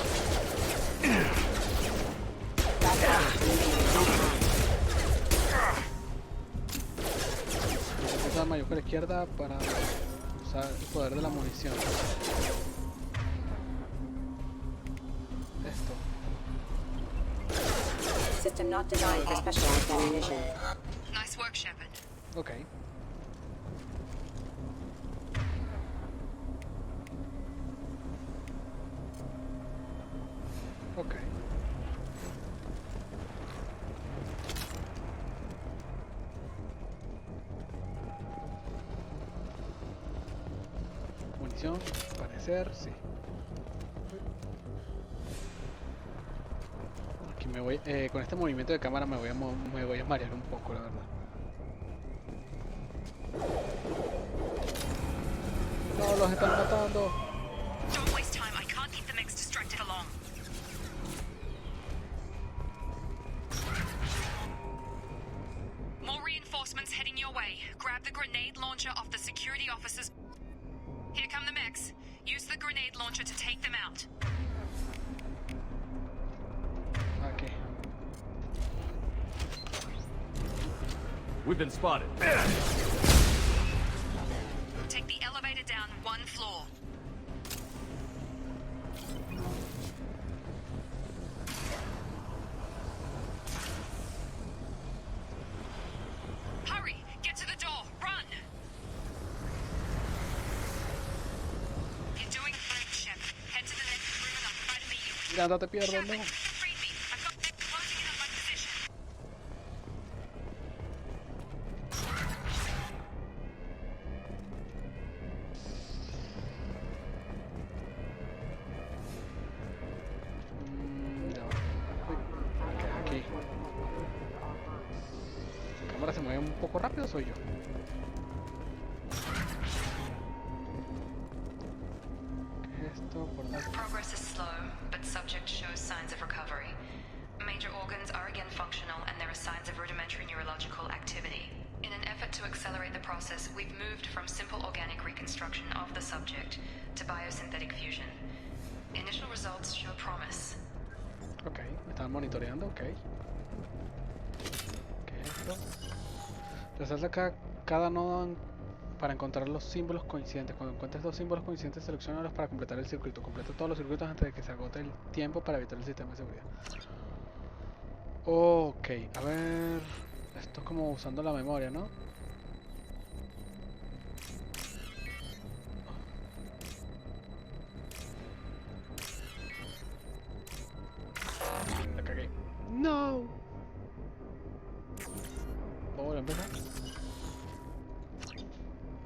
Voy a usar mayor a la izquierda para usar el poder de la munición. Esto. System not designed for specialized ammunition. Nice work, Shepard. Ok. Ok. Munición, parecer, sí. Aquí me voy, con este movimiento de cámara me voy a marear un poco, la verdad. No, los están matando. Don't waste time. I can't keep the mechs distracted for long. More reinforcements heading your way. Grab the grenade launcher off the security officers. Here come the mechs. Use the grenade launcher to take them out. Aquí. We've been spotted. Take the elevator down 1 floor. Hurry! Get to the door! Run! You're doing great, Shep. Head to the next room and I'll try to meet you. Ya, no te pierdas, no. Read me. I've got them closing in on my position. Ya va. Uy, aquí. ¿La cámara se mueve un poco rápido o soy yo? ¿Qué es esto? Por dar- Progress is slow, but subject shows signs of recovery. Major organs are again functional, and there are signs of rudimentary neurological activity. In an effort to accelerate the process, we've moved from simple organic reconstruction of the subject to biosynthetic fusion. Initial results show promise. Ok, me están monitoreando, ok. ¿Qué es esto? Resalta cada nodo para encontrar los símbolos coincidentes. Cuando encuentres 2 símbolos coincidentes, selecciónalos para completar el circuito. Completa todos los circuitos antes de que se agote el tiempo para evitar el sistema de seguridad. Ok, a ver... Esto es como usando la memoria, ¿no? La cagué. ¡No! ¿Puedo empezar?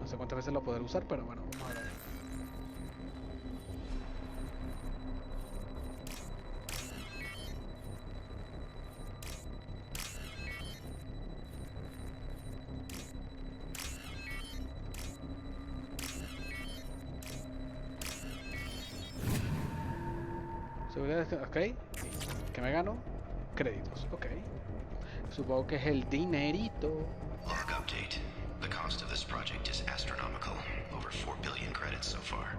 No sé cuántas veces lo podré usar, pero bueno, vamos a ver. Seguridad, ok. ¿Qué me gano? Créditos, ok. Supongo que es el dinerito. Log update. The cost of this project is astronomical. Over 4 billion credits so far.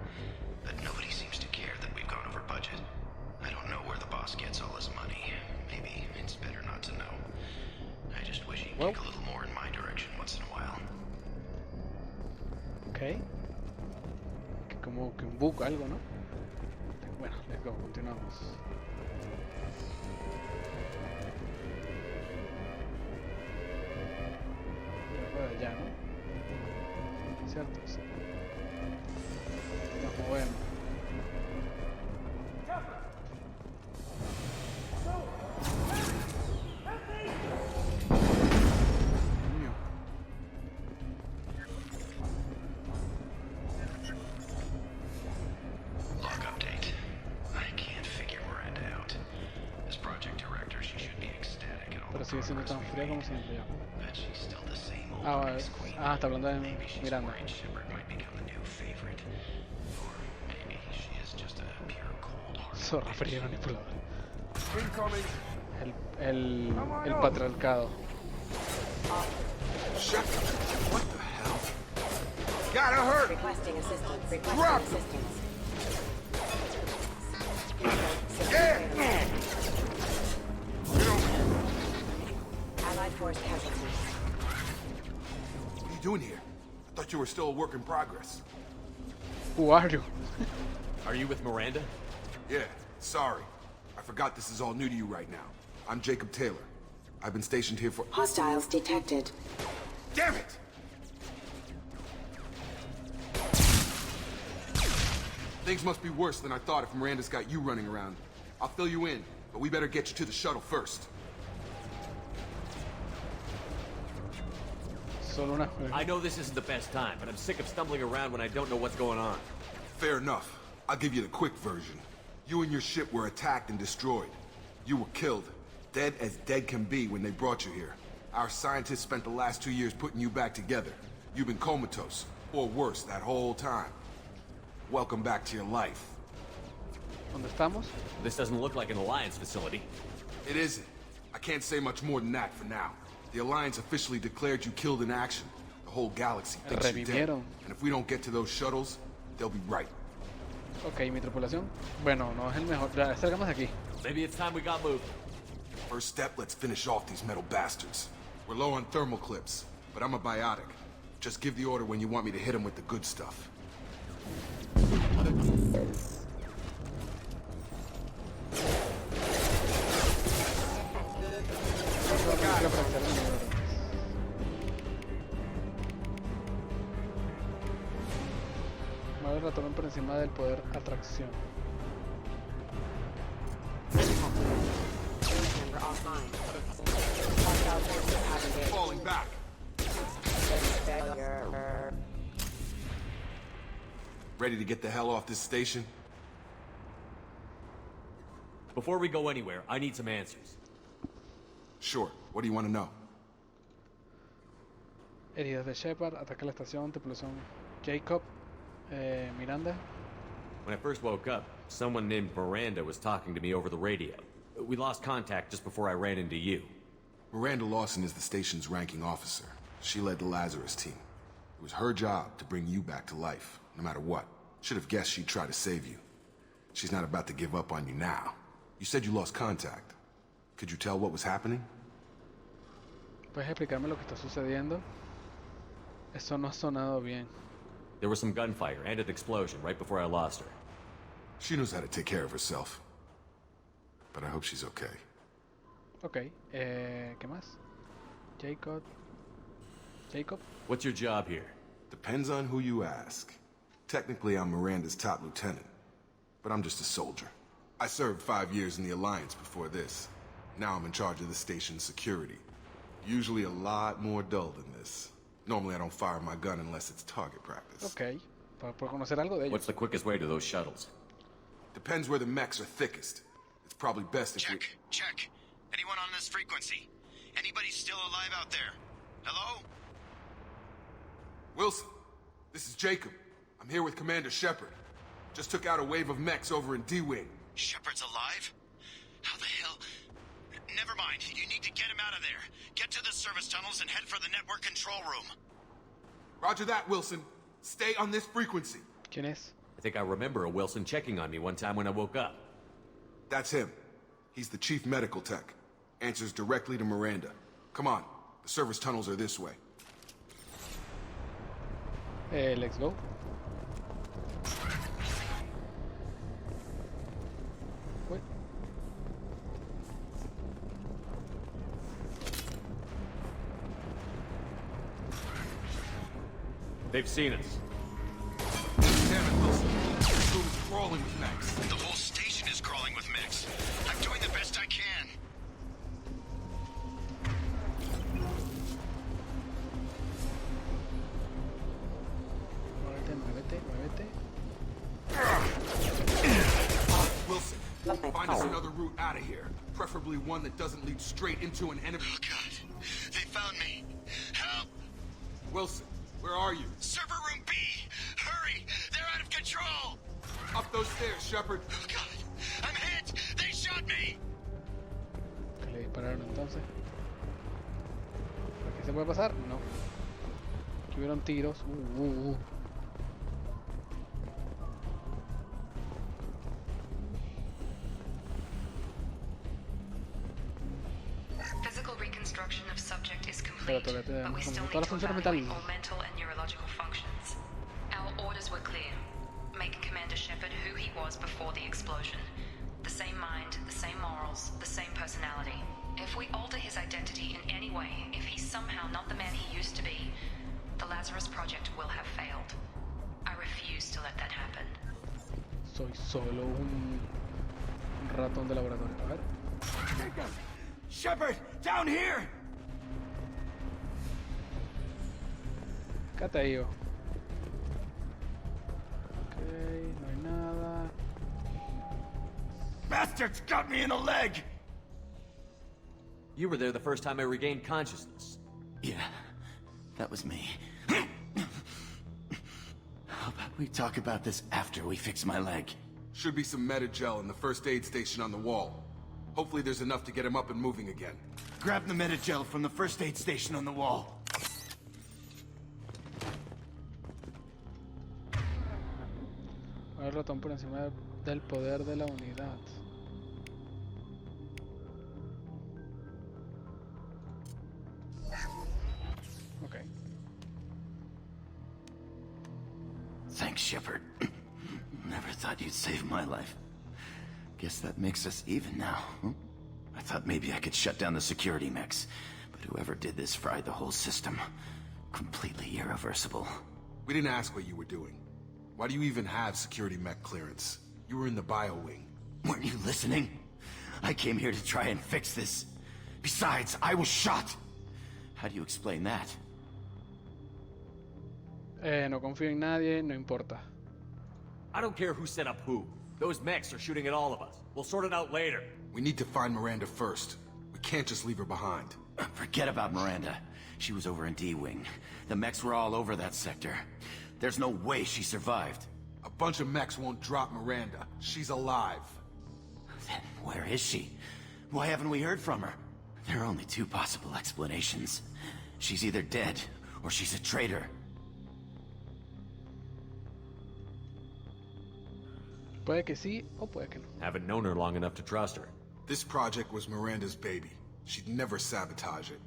But nobody seems to care that we've gone over budget. I don't know where the boss gets all his money. Maybe it's better not to know. I just wish he'd kick a little more in my direction once in a while. Ok. Que como que un bug, algo, ¿no? Bueno, let's go, continuamos. De allá, ¿no? ¿Cierto? Sí. Nos movemos. Coño. Log update. I can't figure Miranda out. As project director, she should be ecstatic at all Pero the sigue siendo progress tan we fría como made. siempre ya. But she's still the same old Ah, ice queen. está hablando de Maybe she's Miranda. worried Shepard might become the new favorite. Or maybe she is just a pure cold-hearted Zorra fría manipuladora. Incoming. El patriarcado. Shepard, what the hell? Gotta hurt. Requesting assistance. Drop. Yeah. Allied force casualties. What are you doing here? I thought you were still a work in progress. Who are you? Are you with Miranda? Yeah, sorry. I forgot this is all new to you right now. I'm Jacob Taylor. I've been stationed here for... Hostiles detected. Damn it! Things must be worse than I thought if Miranda's got you running around. I'll fill you in, but we better get you to the shuttle first. Solo una. I know this isn't the best time, but I'm sick of stumbling around when I don't know what's going on. Fair enough. I'll give you the quick version. You and your ship were attacked and destroyed. You were killed. Dead as dead can be when they brought you here. Our scientists spent the last 2 years putting you back together. You've been comatose, or worse, that whole time. Welcome back to your life. ¿Dónde estamos? This doesn't look like an Alliance facility. It isn't. I can't say much more than that for now. The Alliance officially declared you killed in action. The whole galaxy thinks you're dead. Revivieron. And if we don't get to those shuttles, they'll be right. Ok, mi tripulación. Bueno, no es el mejor. Ya, salgamos de aquí. Maybe it's time we got moving. First step, let's finish off these metal bastards. We're low on thermal clips, but I'm a biotic. Just give the order when you want me to hit him with the good stuff. Mueve el ratón por encima del poder atracción. Falling back. Ready to get the hell off this station? Before we go anywhere, I need some answers. Sure. What do you want to know? Heridas de Shepard, ataque a la estación, tripulación Jacob, Miranda. When I first woke up, someone named Miranda was talking to me over the radio. We lost contact just before I ran into you. Miranda Lawson is the station's ranking officer. She led the Lazarus team. It was her job to bring you back to life, no matter what. Should have guessed she'd try to save you. She's not about to give up on you now. You said you lost contact. Could you tell what was happening? ¿Puedes explicarme lo que está sucediendo? Eso no ha sonado bien. There was some gunfire and an explosion right before I lost her. She knows how to take care of herself. But I hope she's okay. Ok, ¿qué más? Jacob. What's your job here? Depends on who you ask. Technically, I'm Miranda's top lieutenant. But I'm just a soldier. I served 5 years in the Alliance before this. Now I'm in charge of the station's security. Usually a lot more dull than this. Normally I don't fire my gun unless it's target practice. Ok, por conocer algo de ellos. What's the quickest way to those shuttles? Depends where the mechs are thickest. It's probably best if we... Check. Anyone on this frequency? Anybody still alive out there? Hello? Wilson, this is Jacob. I'm here with Commander Shepard. Just took out a wave of mechs over in D-Wing. Shepard's alive? How the hell? Never mind. You need to get him out of there. Get to the service tunnels and head for the network control room. Roger that, Wilson. Stay on this frequency. ¿Quién es? I think I remember a Wilson checking on me one time when I woke up. That's him. He's the chief medical tech. Answers directly to Miranda. Come on. The service tunnels are this way. Let's go. Wait. They've seen us. Damn it, Wilson. This room is crawling with mechs. The whole station is crawling with mechs. I'm doing the best I can. Muévete. Wilson, find us another route out of here. Preferably one that doesn't lead straight into an enemy. Oh, God. They found me. Help! Wilson, where are you? Server room B! Hurry! They're out of control! Up those stairs, Shepard. Oh, God. I'm hit! They shot me! ¿Qué le dispararon entonces? ¿Por aquí se puede pasar? No. Aquí hubieron tiros. Physical reconstruction of subject is complete, Espérate, but we still need todas las to funciones evaluate mentales. all mental and neurological functions. Our orders were clear. Make Commander Shepard who he was before the explosion. The same mind, the same morals, the same personality. If we alter his identity in any way, if he's somehow not the man he used to be, the Lazarus Project will have failed. I refuse to let that happen. Soy solo un ratón de laboratorio. A ver. Shepard, down here! Acá te digo. Ok, no hay nada. Bastards got me in the leg! You were there the first time I regained consciousness. Yeah, that was me. How about we talk about this after we fix my leg? Should be some Metagel in the first aid station on the wall. Hopefully there's enough to get him up and moving again. Grab the Metagel from the first aid station on the wall. El ratón por encima del poder de la unidad. Thanks, Shepard. Never thought you'd save my life. Guess that makes us even now. I thought maybe I could shut down the security mechs, but whoever did this fried the whole system. Completely irreversible. We didn't ask what you were doing. Why do you even have security mech clearance? You were in the bio wing. Weren't you listening? I came here to try and fix this. Besides, I was shot. How do you explain that? No confío en nadie, no importa. I don't care who set up who. Those mechs are shooting at all of us. We'll sort it out later. We need to find Miranda first. We can't just leave her behind. Forget about Miranda. She was over in D-Wing. The mechs were all over that sector. There's no way she survived. A bunch of mechs won't drop Miranda. She's alive. Then where is she? Why haven't we heard from her? There are only two possible explanations. She's either dead, or she's a traitor. Puede que sí, o puede que no. Haven't known her long enough to trust her. This project was Miranda's baby. She'd never sabotage it.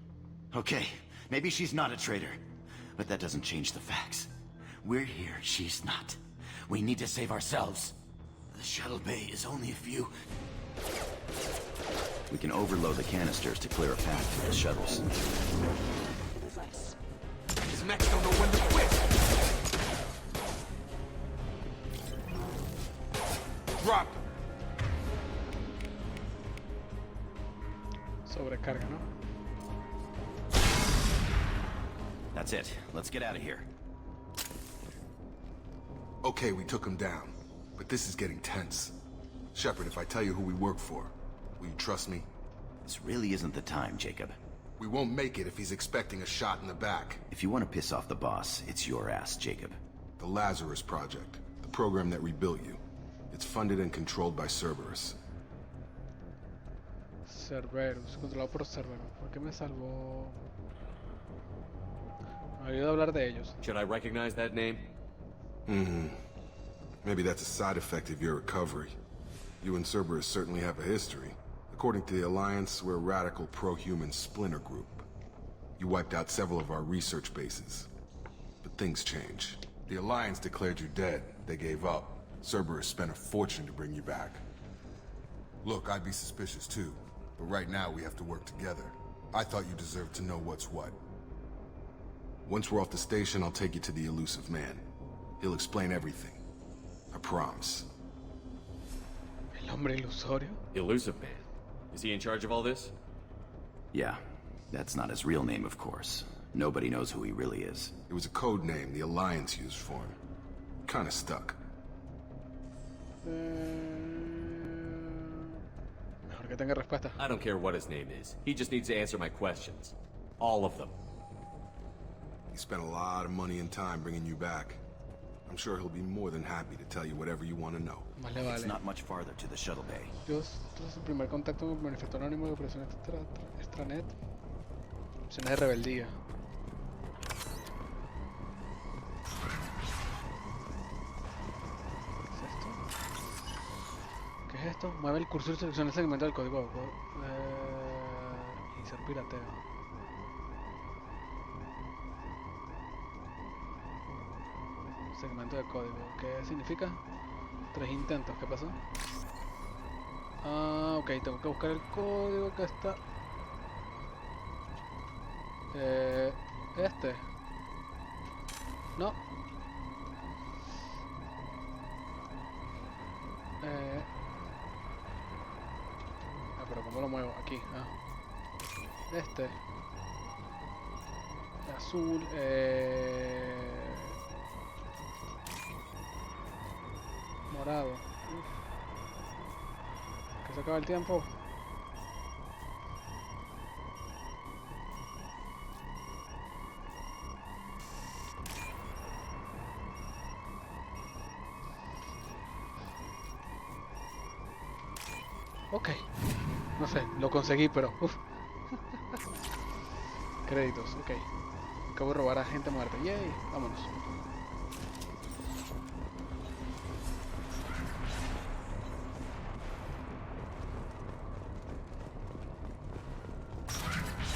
Okay, maybe she's not a traitor. But that doesn't change the facts. We're here, she's not. We need to save ourselves. The shuttle bay is only a few... We can overload the canisters to clear a path to the shuttles. These mechs don't know when to quit! Drop! Sobrecarga, ¿no? That's it. Let's get out of here. Okay, we took him down. But this is getting tense. Shepard, if I tell you who we work for, will you trust me? This really isn't the time, Jacob. We won't make it if he's expecting a shot in the back. If you want to piss off the boss, it's your ass, Jacob. The Lazarus Project. The program that rebuilt you. It's funded and controlled by Cerberus. Cerberus, controlado por Cerberus. ¿Por qué me salvó? Me ayuda a hablar de ellos. Should I recognize that name? Maybe that's a side effect of your recovery. You and Cerberus certainly have a history. According to the Alliance, we're a radical pro-human splinter group. You wiped out several of our research bases. But things change. The Alliance declared you dead. They gave up. Cerberus spent a fortune to bring you back. Look, I'd be suspicious too. But right now we have to work together. I thought you deserved to know what's what. Once we're off the station, I'll take you to the elusive man. He'll explain everything. I promise. El hombre ilusorio? Elusive man. Is he in charge of all this? Yeah. That's not his real name, of course. Nobody knows who he really is. It was a code name the Alliance used for him. Kinda stuck. Mejor que tenga respuesta. I don't care what his name is. He just needs to answer my questions. All of them. He spent a lot of money and time bringing you back. I'm sure he'll be more than happy to tell you whatever you want to know. Más le vale. It's not much farther to the shuttle bay. Dios, tras el primer contacto con el manifiesto anónimo de Presiona Extranet. Opciones de rebeldía. ¿Qué es esto? Mueve el cursor y selecciona el segmento del código. Iniciar pirateo. Segmento de código. ¿Qué significa? 3 intentos. ¿Qué pasó? Ah, ok. Tengo que buscar el código que está. Este. No. Pero ¿cómo lo muevo? Aquí. Ah. Este. Azul. Morado. Que se acaba el tiempo. Ok. No sé, lo conseguí, pero... Uf. Créditos, ok. Acabo de robar a gente muerta. Yay, vámonos.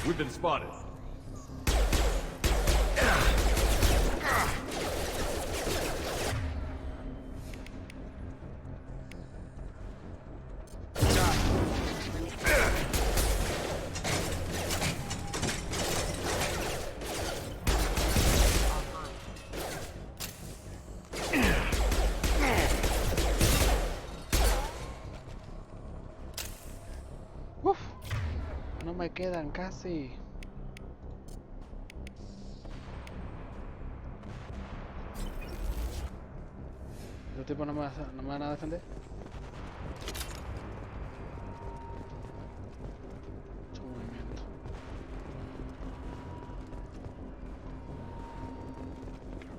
We've been spotted. No me quedan casi. ¿Este tipo no me van a defender? Mucho movimiento.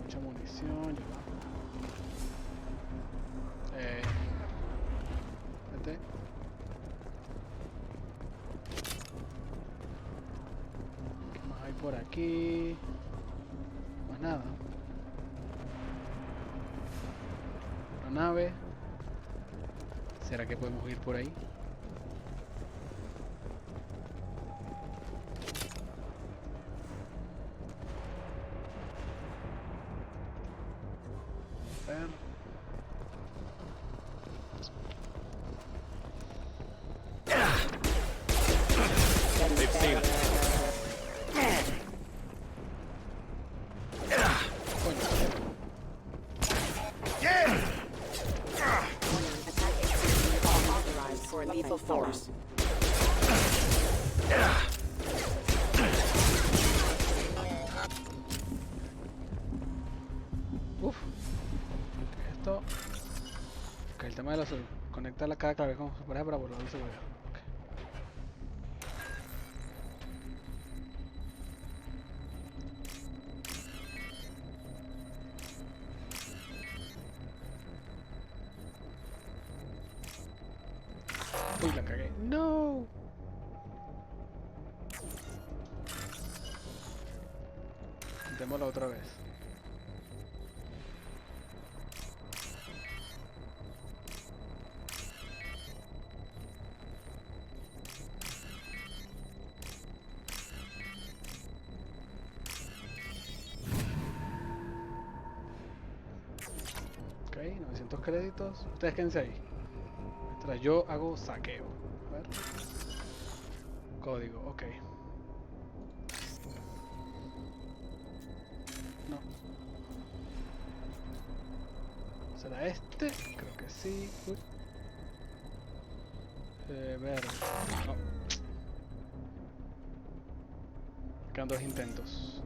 Mucha munición. Vete. ¿Qué más hay por aquí? Más nada. Una nave. ¿Será que podemos ir por ahí? A ver. They've seen us. For lethal force. Uf. Esto. Ok, el tema de los conectarla cada clave con para volver a seguridad. Okay. Uy, la cagué. No. Intentémoslo otra vez. Ok, 900 créditos. Ustedes quédense ahí. Mientras yo hago saqueo. A ver. Código, ok. No. ¿Será este? Creo que sí. Uy. Verde. No. Quedan 2 intentos.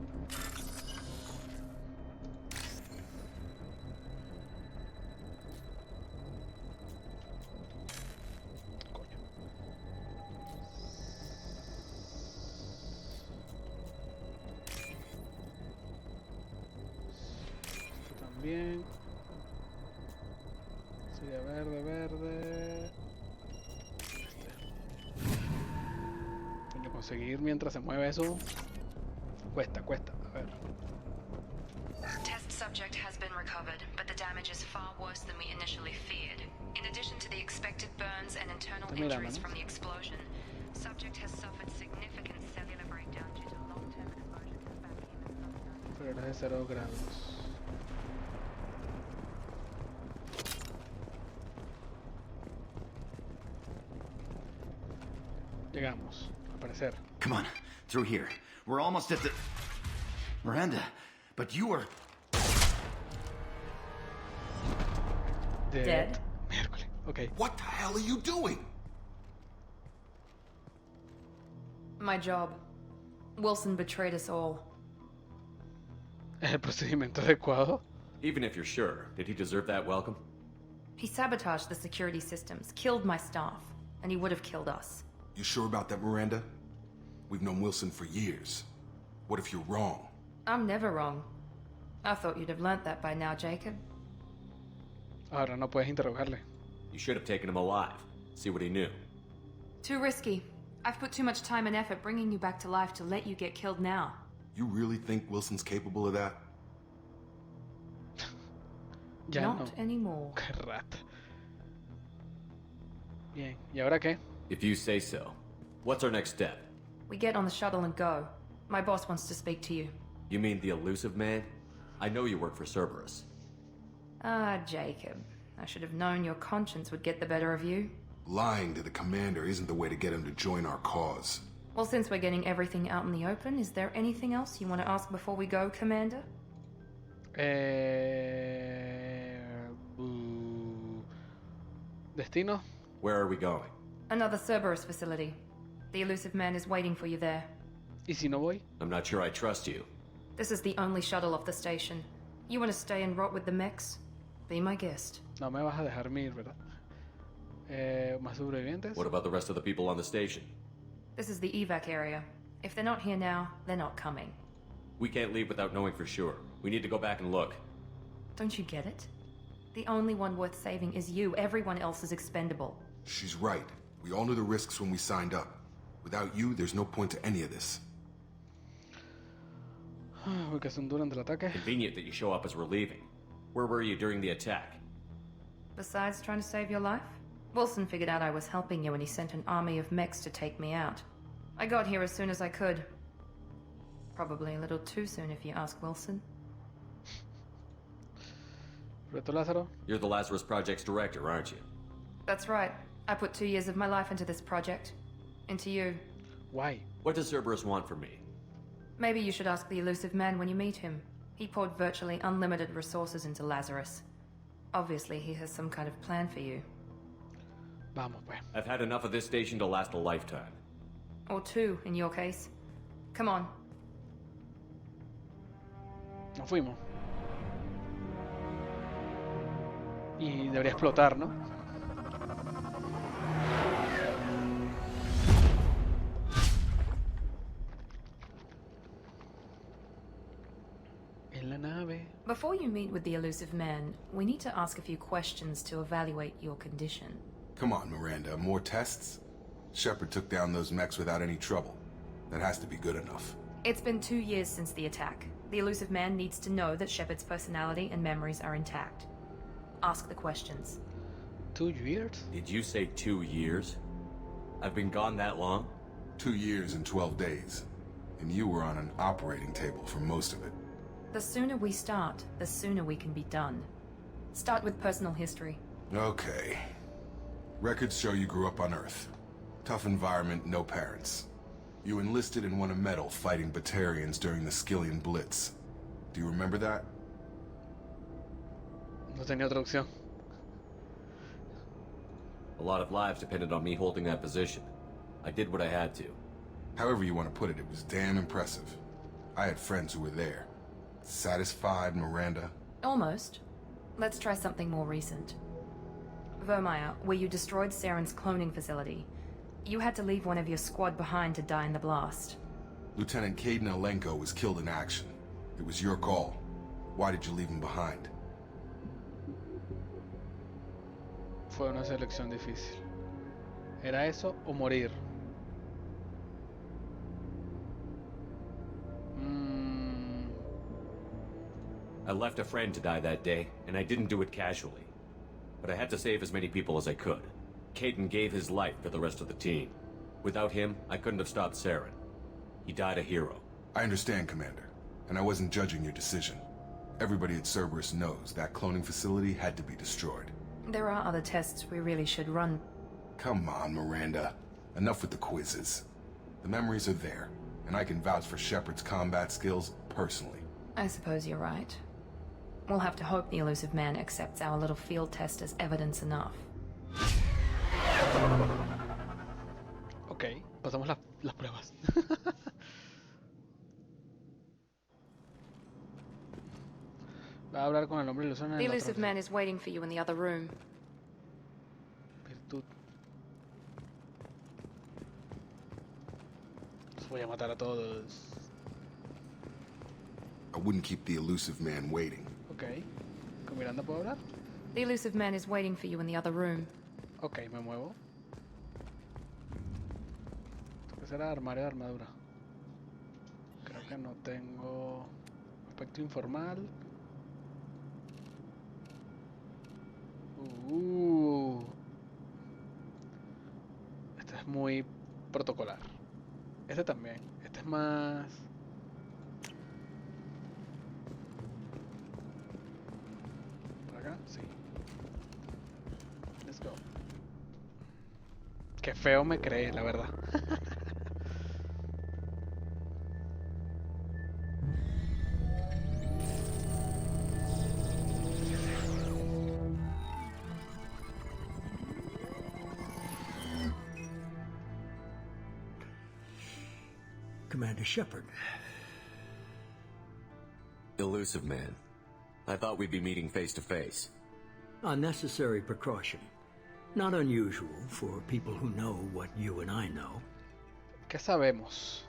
Bien. Sería verde. Este. Coño, conseguir mientras se mueve eso. Cuesta. A ver. Test subject has been recovered, but the damage is far worse than we initially feared. In addition to the expected burns and internal injuries from the explosion, subject has suffered significant cellular breakdown due to long-term exposure to vacuum. Inferiores de 0 grados. Llegamos, al parecer. Come on, through here. We're almost at the... Miranda, but you were... Dead? Miércoles, okay. What the hell are you doing? My job. Wilson betrayed us all. ¿Es el procedimiento adecuado? Even if you're sure, did he deserve that welcome? He sabotaged the security systems, killed my staff, and he would have killed us. You sure about that, Miranda? We've known Wilson for years. What if you're wrong? I'm never wrong. I thought you'd have learnt that by now, Jacob. Ahora no puedes interrogarle. You should have taken him alive. See what he knew. Too risky. I've put too much time and effort bringing you back to life to let you get killed now. You really think Wilson's capable of that? Ya Not no. anymore. Qué rata. Bien, ¿y ahora qué? If you say so. What's our next step? We get on the shuttle and go. My boss wants to speak to you. You mean the elusive man? I know you work for Cerberus. Ah, Jacob. I should have known your conscience would get the better of you. Lying to the commander isn't the way to get him to join our cause. Well, since we're getting everything out in the open, is there anything else you want to ask before we go, Commander? Destino? Where are we going? Another Cerberus facility. The elusive man is waiting for you there. ¿Y si no voy? I'm not sure I trust you. This is the only shuttle off the station. You want to stay and rot with the mechs? Be my guest. No me vas a dejar ir, ¿verdad? ¿Más sobrevivientes? What about the rest of the people on the station? This is the evac area. If they're not here now, they're not coming. We can't leave without knowing for sure. We need to go back and look. Don't you get it? The only one worth saving is you. Everyone else is expendable. She's right. We all knew the risks when we signed up. Without you, there's no point to any of this. Ubicación durante el ataque. Convenient that you show up as we're leaving. Where were you during the attack? Besides trying to save your life, Wilson figured out I was helping you and he sent an army of mechs to take me out. I got here as soon as I could. Probably a little too soon if you ask Wilson. Reto Lázaro. You're the Lazarus Project's director, aren't you? That's right. I put 2 years of my life into this project. Into you. Why? What does Cerberus want from me? Maybe you should ask the elusive man when you meet him. He poured virtually unlimited resources into Lazarus. Obviously, he has some kind of plan for you. Vamos, pues. I've had enough of this station to last a lifetime. Or 2, in your case. Come on. Nos fuimos. Y debería explotar, ¿no? En la nave. Before you meet with the elusive man, we need to ask a few questions to evaluate your condition. Come on, Miranda. More tests? Shepard took down those mechs without any trouble. That has to be good enough. It's been 2 years since the attack. The elusive man needs to know that Shepard's personality and memories are intact. Ask the questions. 2 years? Did you say 2 years? I've been gone that long? 2 years and 12 days. And you were on an operating table for most of it. The sooner we start, the sooner we can be done. Start with personal history. Okay. Records show you grew up on Earth. Tough environment, no parents. You enlisted and won a medal fighting Batarians during the Skillian Blitz. Do you remember that? No tenía otra opción. A lot of lives depended on me holding that position. I did what I had to. However you want to put it, it was damn impressive. I had friends who were there. Satisfied, Miranda? Almost. Let's try something more recent. Vermeer, where you destroyed Saren's cloning facility. You had to leave one of your squad behind to die in the blast. Lieutenant Caden Alenko was killed in action. It was your call. Why did you leave him behind? Fue una selección difícil. ¿Era eso o morir? I left a friend to die that day, and I didn't do it casually. But I had to save as many people as I could. Caden gave his life for the rest of the team. Without him, I couldn't have stopped Saren. He died a hero. I understand, Commander, and I wasn't judging your decision. Everybody at Cerberus knows that cloning facility had to be destroyed. There are other tests we really should run. Come on, Miranda. Enough with the quizzes. The memories are there, and I can vouch for Shepard's combat skills personally. I suppose you're right. We'll have to hope the elusive man accepts our little field test as evidence enough. Ok, pasamos las pruebas. Va a hablar con el hombre ilusión en The el elusive otro. man is waiting for you in the other room. Virtud. Los voy a matar a todos. I wouldn't keep the elusive man waiting. Ok. ¿Con Miranda puedo hablar? The elusive man is waiting for you in the other room. Ok, me muevo. ¿Qué será armario de armadura? Creo que no tengo aspecto informal. Este es muy protocolar. Este también. Este es más... ¿Por acá? Sí. Let's go. Qué feo me crees, la verdad. Commander Shepard. Elusive man. I thought we'd be meeting face to face. Unnecessary precaution. Not unusual for people who know what you and I know. ¿Qué sabemos?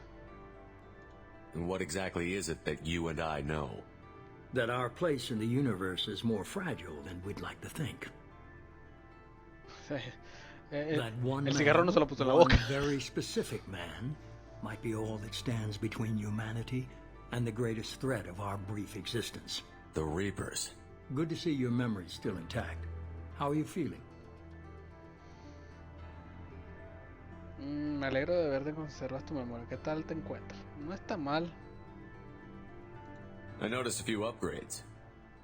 And what exactly is it that you and I know? That our place in the universe is more fragile than we'd like to think. That one El cigarro no se lo puso en la one boca. very specific man might be all that stands between humanity and the greatest threat of our brief existence. The Reapers. Good to see your memory's still intact. How are you feeling? Me alegro de ver que conservas tu memoria. ¿Qué tal te encuentras? No está mal. I noticed a few upgrades.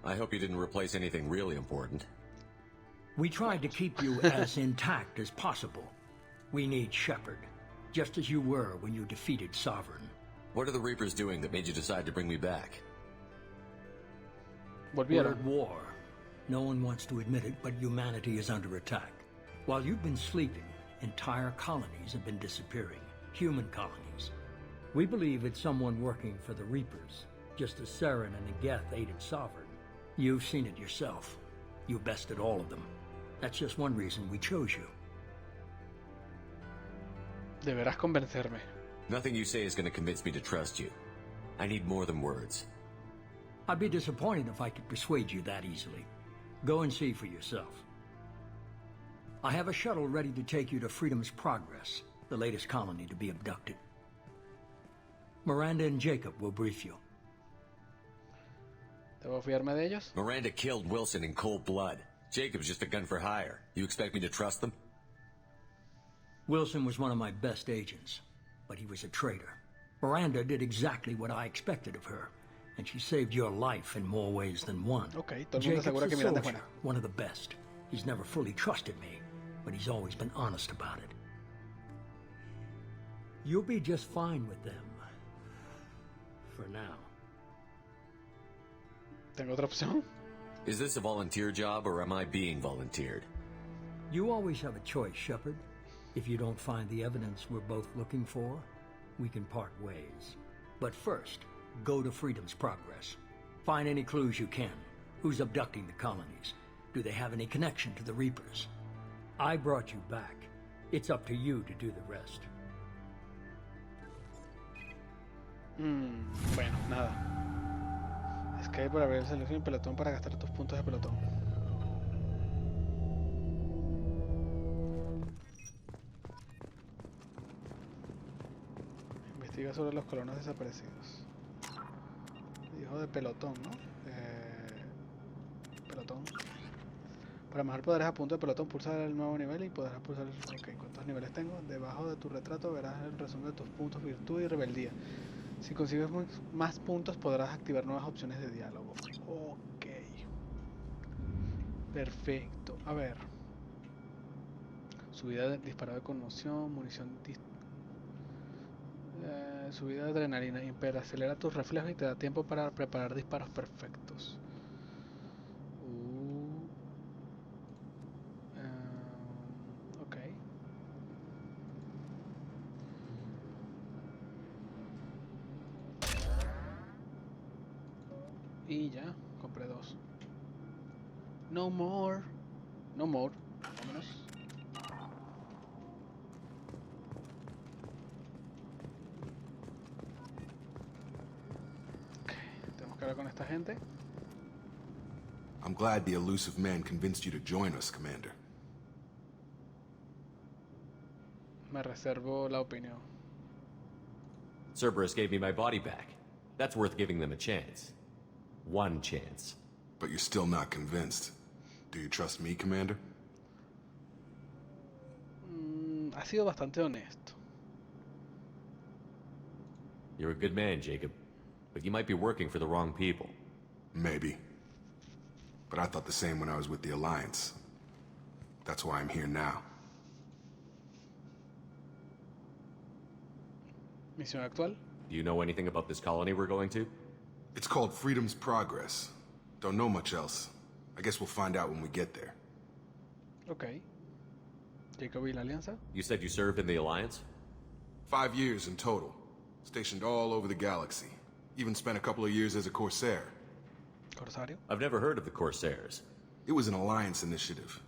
I hope you didn't replace anything really important. We tried to keep you as intact as possible. We need Shepard, just as you were when you defeated Sovereign. What are the Reapers doing that made you decide to bring me back? We're at war. No one wants to admit it, but humanity is under attack. While you've been sleeping, entire colonies have been disappearing. Human colonies. We believe it's someone working for the Reapers, just as Saren and Geth aided Sovereign. You've seen it yourself. You bested all of them. That's just one reason we chose you. Deberás convencerme. Nothing you say is going to convince me to trust you. I need more than words. I'd be disappointed if I could persuade you that easily. Go and see for yourself. I have a shuttle ready to take you to Freedom's Progress, the latest colony to be abducted. Miranda and Jacob will brief you. ¿Debo fiarme de ellos? Miranda killed Wilson in cold blood. Jacob's just a gun for hire. You expect me to trust them? Wilson was one of my best agents, but he was a traitor. Miranda did exactly what I expected of her, and she saved your life in more ways than one. Okay, todo el mundo Jacob's asegura a que Miranda es soldier, buena. one of the best. He's never fully trusted me, but he's always been honest about it. You'll be just fine with them. For now. ¿Tengo otra opción? Is this a volunteer job, or am I being volunteered? You always have a choice, Shepard. If you don't find the evidence we're both looking for, we can part ways. But first, go to Freedom's Progress. Find any clues you can. Who's abducting the colonies? Do they have any connection to the Reapers? I brought you back. It's up to you to do the rest. Bueno, nada. Escape para abrir el selección pelotón para gastar tus puntos de pelotón. Investiga sobre los colonos desaparecidos. Dijo de pelotón, ¿no? Pelotón. Para mejorar poderes a punto de pelotón, pulsa el nuevo nivel y podrás pulsar el... Ok, ¿cuántos niveles tengo? Debajo de tu retrato verás el resumen de tus puntos, virtud y rebeldía. Si consigues más puntos podrás activar nuevas opciones de diálogo. Ok. Perfecto. A ver. Subida de disparo de conmoción, munición... subida de adrenalina. Acelera tus reflejos y te da tiempo para preparar disparos perfectos. Ok. Y ya, compré 2. No more. No more. Vámonos. Ok, tenemos que hablar con esta gente. I'm glad the elusive man convinced you to join us, Commander. Me reservo la opinión. Cerberus gave me my body back. That's worth giving them a chance. One chance. But you're still not convinced. Do you trust me, Commander? Ha sido bastante honesto. You're a good man, Jacob. But you might be working for the wrong people. Maybe. But I thought the same when I was with the Alliance. That's why I'm here now. Misión actual. Do you know anything about this colony we're going to? It's called Freedom's Progress. Don't know much else. I guess we'll find out when we get there. Ok. Jacob y la Alianza. You said you served in the Alliance? 5 years in total. stationed all over the galaxy. Even spent a couple of years as a Corsair. Corsario? I've never heard of the Corsairs. It was an Alliance initiative.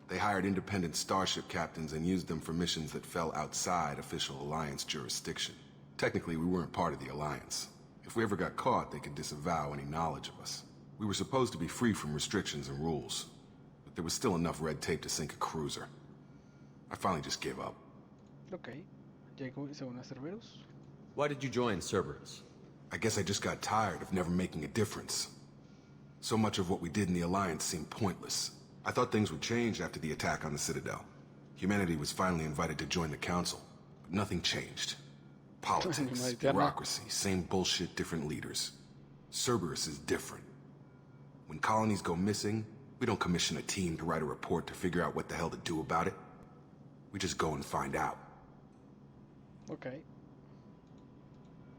They hired independent starship captains and used them for missions that fell outside official Alliance jurisdiction. Technically, we weren't part of the Alliance. If we ever got caught, they could disavow any knowledge of us. We were supposed to be free from restrictions and rules, but there was still enough red tape to sink a cruiser. I finally just gave up. Ok. Llego y se une a Cerberus. Why did you join Cerberus? I guess I just got tired of never making a difference. So much of what we did in the Alliance seemed pointless. I thought things would change after the attack on the Citadel. Humanity was finally invited to join the Council, but nothing changed. Politics, bureaucracy, same bullshit, different leaders. Cerberus is different. When colonies go missing, we don't commission a team to write a report to figure out what the hell to do about it. We just go and find out. Ok.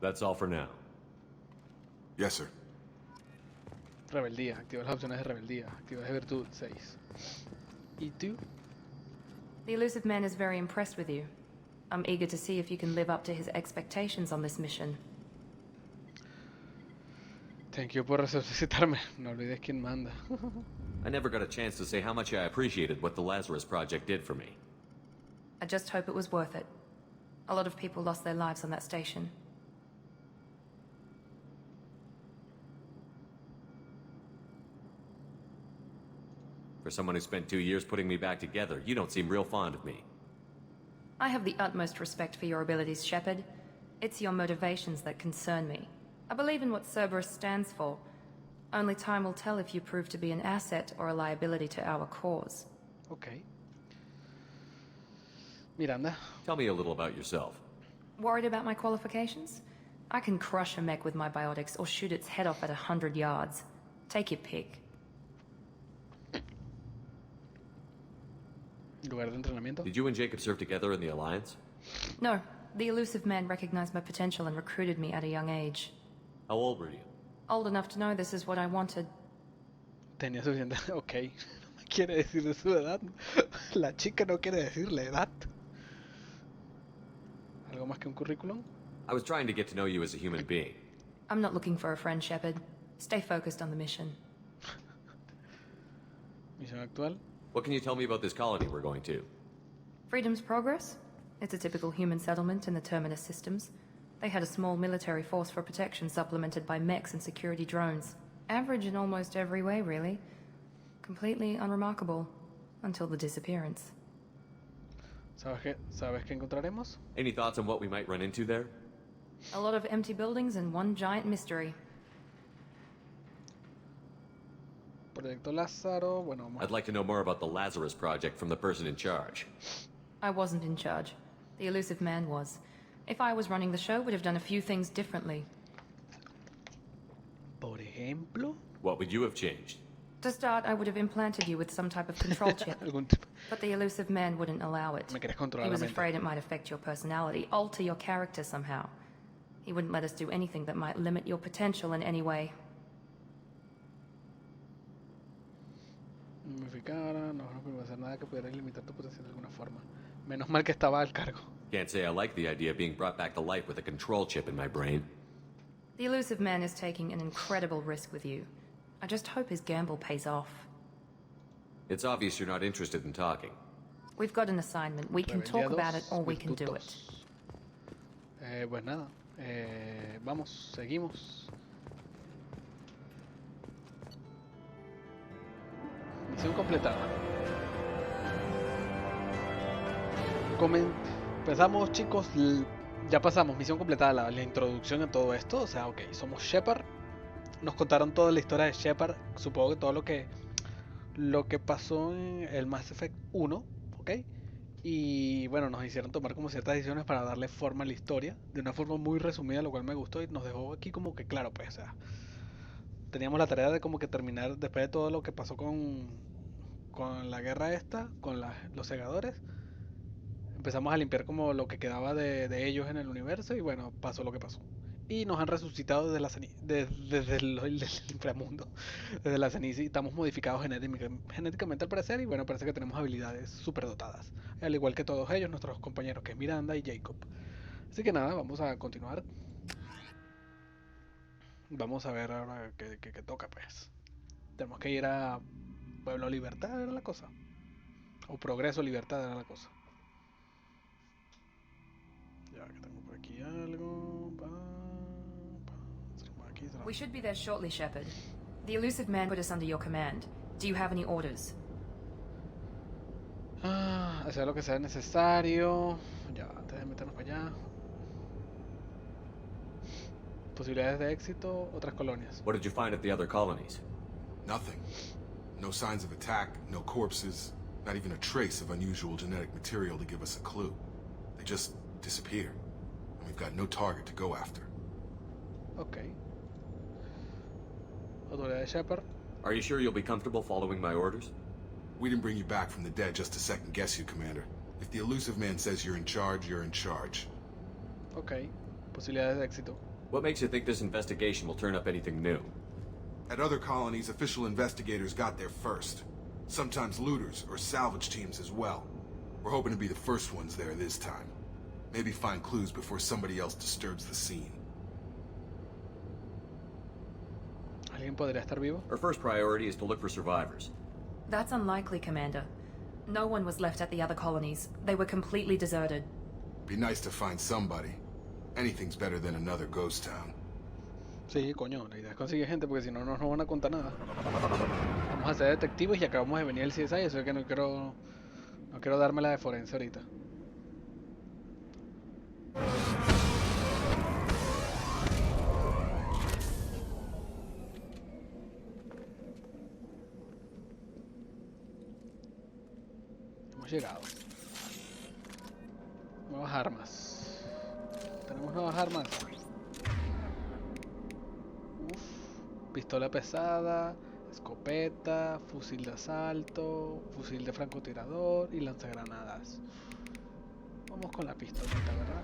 That's all for now. Yes, sir. Rebeldía. Activa las opciones de rebeldía. Activa de virtud 6. ¿Y tú? The elusive man is very impressed with you. I'm eager to see if you can live up to his expectations on this mission. Thank you por resucitarme. No olvides quién manda. I never got a chance to say how much I appreciated what the Lazarus Project did for me. I just hope it was worth it. A lot of people lost their lives on that station. For someone who spent 2 years putting me back together, you don't seem real fond of me. I have the utmost respect for your abilities, Shepard. It's your motivations that concern me. I believe in what Cerberus stands for. Only time will tell if you prove to be an asset or a liability to our cause. Ok. Miranda. Tell me a little about yourself. Worried about my qualifications? I can crush a mech with my biotics or shoot its head off at 100 yards. Take your pick. Lugar de entrenamiento. Did you and Jacob serve together in the Alliance? No. The elusive man recognized my potential and recruited me at a young age. How old were you? Old enough to know this is what I wanted. Tenía suficiente. Ok. No me quiere decir de su edad. La chica no quiere decir la edad. ¿Algo más que un currículum? I was trying to get to know you as a human being. I'm not looking for a friend, Shepard. Stay focused on the mission. Misión actual. What can you tell me about this colony we're going to? Freedom's Progress? It's a typical human settlement in the Terminus systems. They had a small military force for protection supplemented by mechs and security drones. Average in almost every way, really. Completely unremarkable. Until the disappearance. ¿Sabes qué encontraremos? Any thoughts on what we might run into there? A lot of empty buildings and one giant mystery. Proyecto Lázaro. Bueno, I'd like to know more about the Lazarus Project from the person in charge. I wasn't in charge. The elusive man was. If I was running the show, would have done a few things differently. Por ejemplo? What would you have changed? To start, I would have implanted you with some type of control chip. But the elusive man wouldn't allow it. He was afraid it might affect your personality, alter your character somehow. He wouldn't let us do anything that might limit your potential in any way. Modificar, no puedo hacer nada que pudiera limitar tu potencial de alguna forma. Menos mal que estaba al cargo. Can't say I like the idea of being brought back to life with a control chip in my brain. The elusive man is taking an incredible risk with you. I just hope his gamble pays off. It's obvious you're not interested in talking. We've got an assignment. We can talk about it or we can do it. Pues nada. Vamos, seguimos. Misión completada. Empezamos, chicos. Ya pasamos, misión completada, la introducción a todo esto. O sea, ok, somos Shepard. Nos contaron toda la historia de Shepard. Supongo que todo lo que pasó en el Mass Effect 1, ok. Y bueno, nos hicieron tomar como ciertas decisiones para darle forma a la historia. De una forma muy resumida, lo cual me gustó. Y nos dejó aquí como que claro, pues, o sea, teníamos la tarea de como que terminar después de todo lo que pasó con la guerra esta, con los segadores. Empezamos a limpiar como lo que quedaba de ellos en el universo y bueno, pasó lo que pasó. Y nos han resucitado desde el inframundo, desde la ceniza, y estamos modificados genéticamente al parecer y bueno, parece que tenemos habilidades superdotadas. Al igual que todos ellos, nuestros compañeros, que es Miranda y Jacob. Así que nada, vamos a continuar. Vamos a ver ahora qué toca, pues. Tenemos que ir a Pueblo Libertad, era la cosa. O Progreso Libertad, era la cosa. Ya que tengo por aquí algo. Aquí, We should be there shortly, Shepard. The elusive man put us under your command. Do you have any orders? Hacer lo que sea necesario. Ya, antes de meternos para allá. Posibilidades de éxito, otras colonias. What did you find at the other colonies? Nothing. No signs of attack, no corpses, not even a trace of unusual genetic material to give us a clue. They just disappear. And we've got no target to go after. Okay. Autoridad de Shepard. Are you sure you'll be comfortable following my orders? We didn't bring you back from the dead just to second guess you, Commander. If the elusive man says you're in charge, you're in charge. Okay. Posibilidades de éxito. What makes you think this investigation will turn up anything new? At other colonies, official investigators got there first. Sometimes looters or salvage teams as well. We're hoping to be the first ones there this time. Maybe find clues before somebody else disturbs the scene. ¿Alguien podría estar vivo? Our first priority is to look for survivors. That's unlikely, Commander. No one was left at the other colonies. They were completely deserted. Be nice to find somebody. Anything's better than another ghost town. Sí, coño, la idea es conseguir gente porque si no, no nos van a contar nada. Vamos a ser detectives y acabamos de venir el CSI, eso es que no quiero darme la de forense ahorita. Hemos llegado. Nuevas armas. Tenemos nuevas armas. Pistola pesada, escopeta, fusil de asalto, fusil de francotirador y lanzagranadas. Vamos con la pistolita, ¿verdad?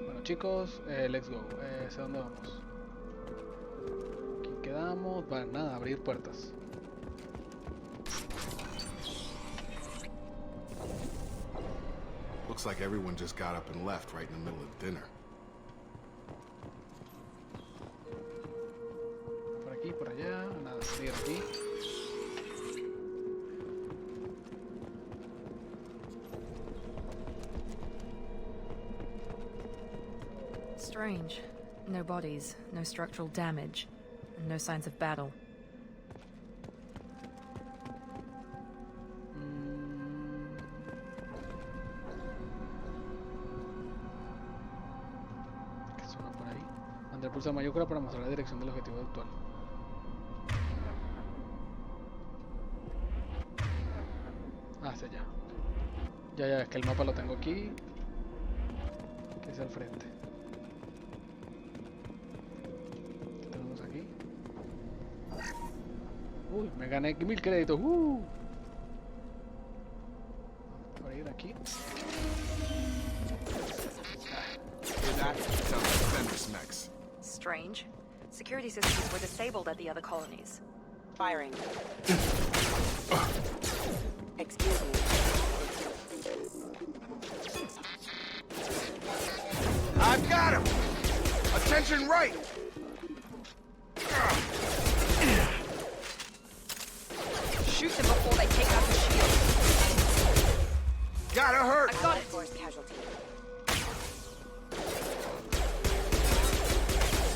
Bueno chicos, let's go. ¿Hacia dónde vamos? Aquí quedamos. Vale, nada, abrir puertas. Looks like everyone just got up and left right in the middle of dinner. Por aquí, por allá, nada, seguir aquí. Strange. No bodies, no structural damage, and no signs of battle. Pulsa mayúscula para mostrar la dirección del objetivo actual. Hacia allá. Ya, es que el mapa lo tengo aquí. Que es al frente. ¿Qué tenemos aquí? Uy, me gané 1000 créditos. Para ir aquí. Strange. Security systems were disabled at the other colonies. Firing. Excuse me. I've got him! Attention right! Shoot them before they take out the shield. Gotta hurt! I got it. Force casualty.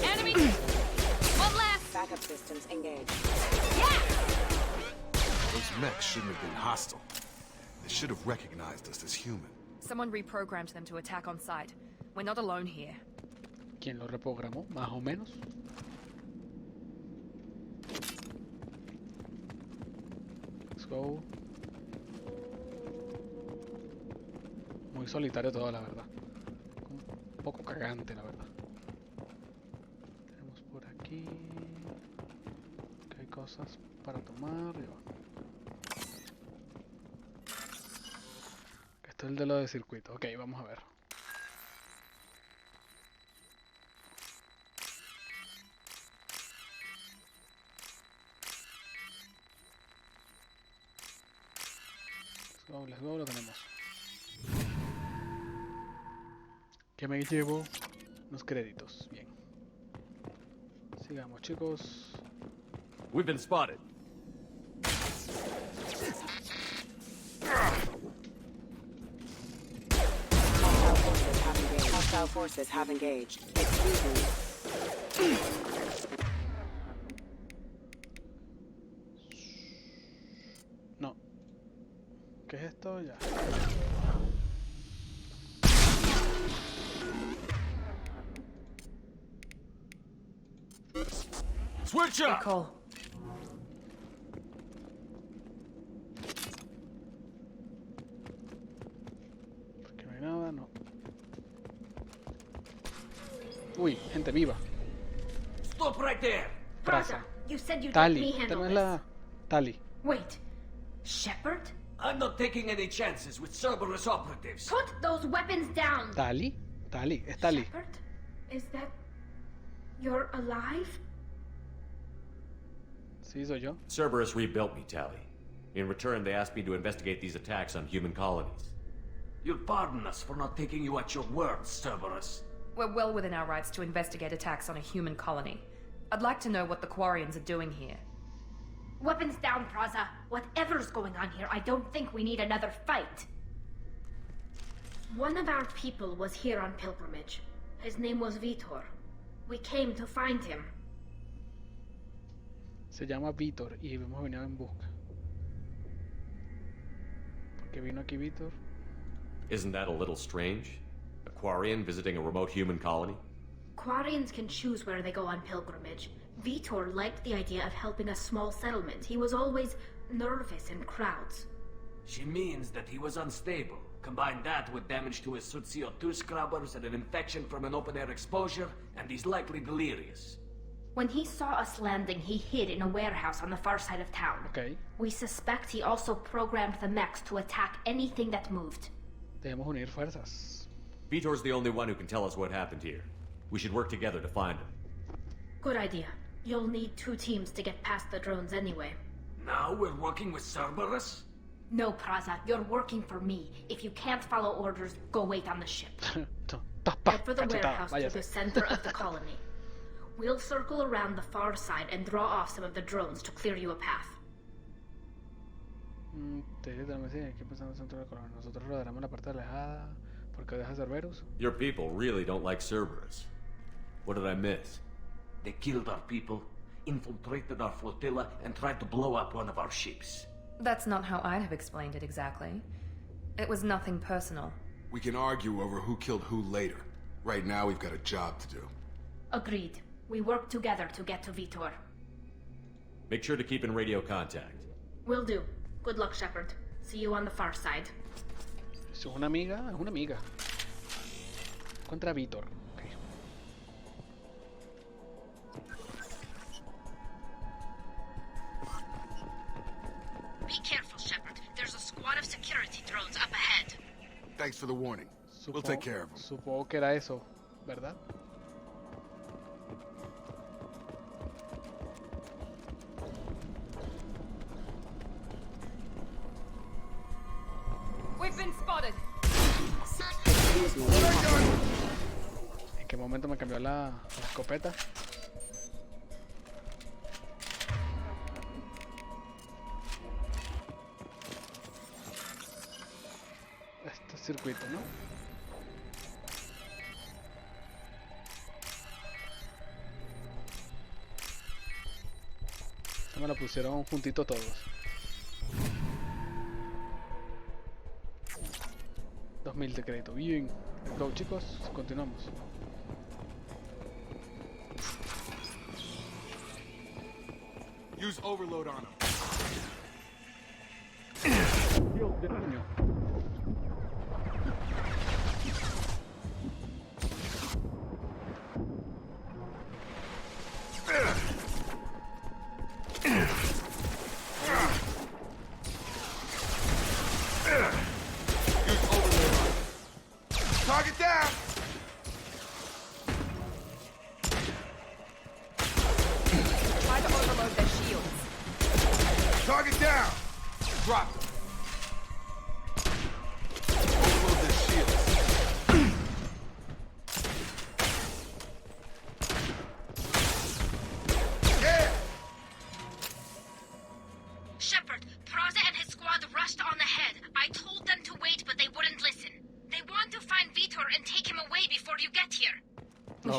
Enemy! One left! Backup systems engaged. Yeah! Those mechs shouldn't have been hostile. They should have recognized us as human. Someone reprogrammed them to attack on sight. We're not alone here. ¿Quién lo reprogramó? Más o menos. Let's go. Muy solitario todo, la verdad. Un poco cagante, la verdad. Tenemos por aquí. Que hay cosas para tomar. Esto es el de lo de circuito. Ok, vamos a ver. Let's go, lo tenemos. Que me llevo unos créditos. Bien. Sigamos, chicos. We've been spotted. Hostile forces have engaged. Excuse me. No. ¿Qué es esto? Ya. Switch up! Call. Porque no hay nada, no. Uy, gente viva. Stop right there! Praza. You said you'd let Tali. me Esta handle no es this. la Tali. Wait. Shepard? I'm not taking any chances with Cerberus operatives. Put those weapons down! Tali. Tali. Es Tali. Shepard? Is that... You're alive? Sí, soy yo. Cerberus rebuilt me, Tally. In return, they asked me to investigate these attacks on human colonies. You'll pardon us for not taking you at your word, Cerberus. We're well within our rights to investigate attacks on a human colony. I'd like to know what the Quarians are doing here. Weapons down, Praza. Whatever's going on here, I don't think we need another fight. One of our people was here on pilgrimage. His name was Vitor. We came to find him. Se llama Vitor y hemos venido en busca. ¿Por qué vino aquí Vitor? Isn't that a little strange? A Quarian visiting a remote human colony? Quarians can choose where they go on pilgrimage. Vitor liked the idea of helping a small settlement. He was always nervous in crowds. She means that he was unstable. Combine that with damage to his CO2 scrubbers and an infection from an open-air exposure, and he's likely delirious. When he saw us landing, he hid in a warehouse on the far side of town. Okay. We suspect he also programmed the mechs to attack anything that moved. Debemos unir fuerzas. Vitor's the only one who can tell us what happened here. We should work together to find him. Good idea. You'll need 2 teams to get past the drones anyway. Now we're working with Cerberus? No, Praza, you're working for me. If you can't follow orders, go wait on the ship. Head for the warehouse to the center of the colony. We'll circle around the far side and draw off some of the drones to clear you a path. Nosotros rodaremos la parte alejada porque deja Cerberus. Your people really don't like Cerberus. What did I miss? They killed our people, infiltrated our flotilla, and tried to blow up one of our ships. That's not how I'd have explained it exactly. It was nothing personal. We can argue over who killed who later. Right now, we've got a job to do. Agreed. We work together to get to Vitor. Make sure to keep in radio contact. Will do. Good luck, Shepard. See you on the far side. ¿Es una amiga? Es una amiga. Contra Vitor. Okay. Be careful, Shepard. There's a squad of security drones up ahead. Thanks for the warning. We'll take care of them. Supongo que era eso, ¿verdad? We've been spotted. ¿En qué momento me cambió la escopeta? Este circuito, ¿no? Esto me lo pusieron juntito todos. 2000 de crédito. Bien. Let's go, chicos. Continuamos. Use overload on them. Dios, demonio. Target down! Try to overload their shields. Target down! Drop them. Overload their shields.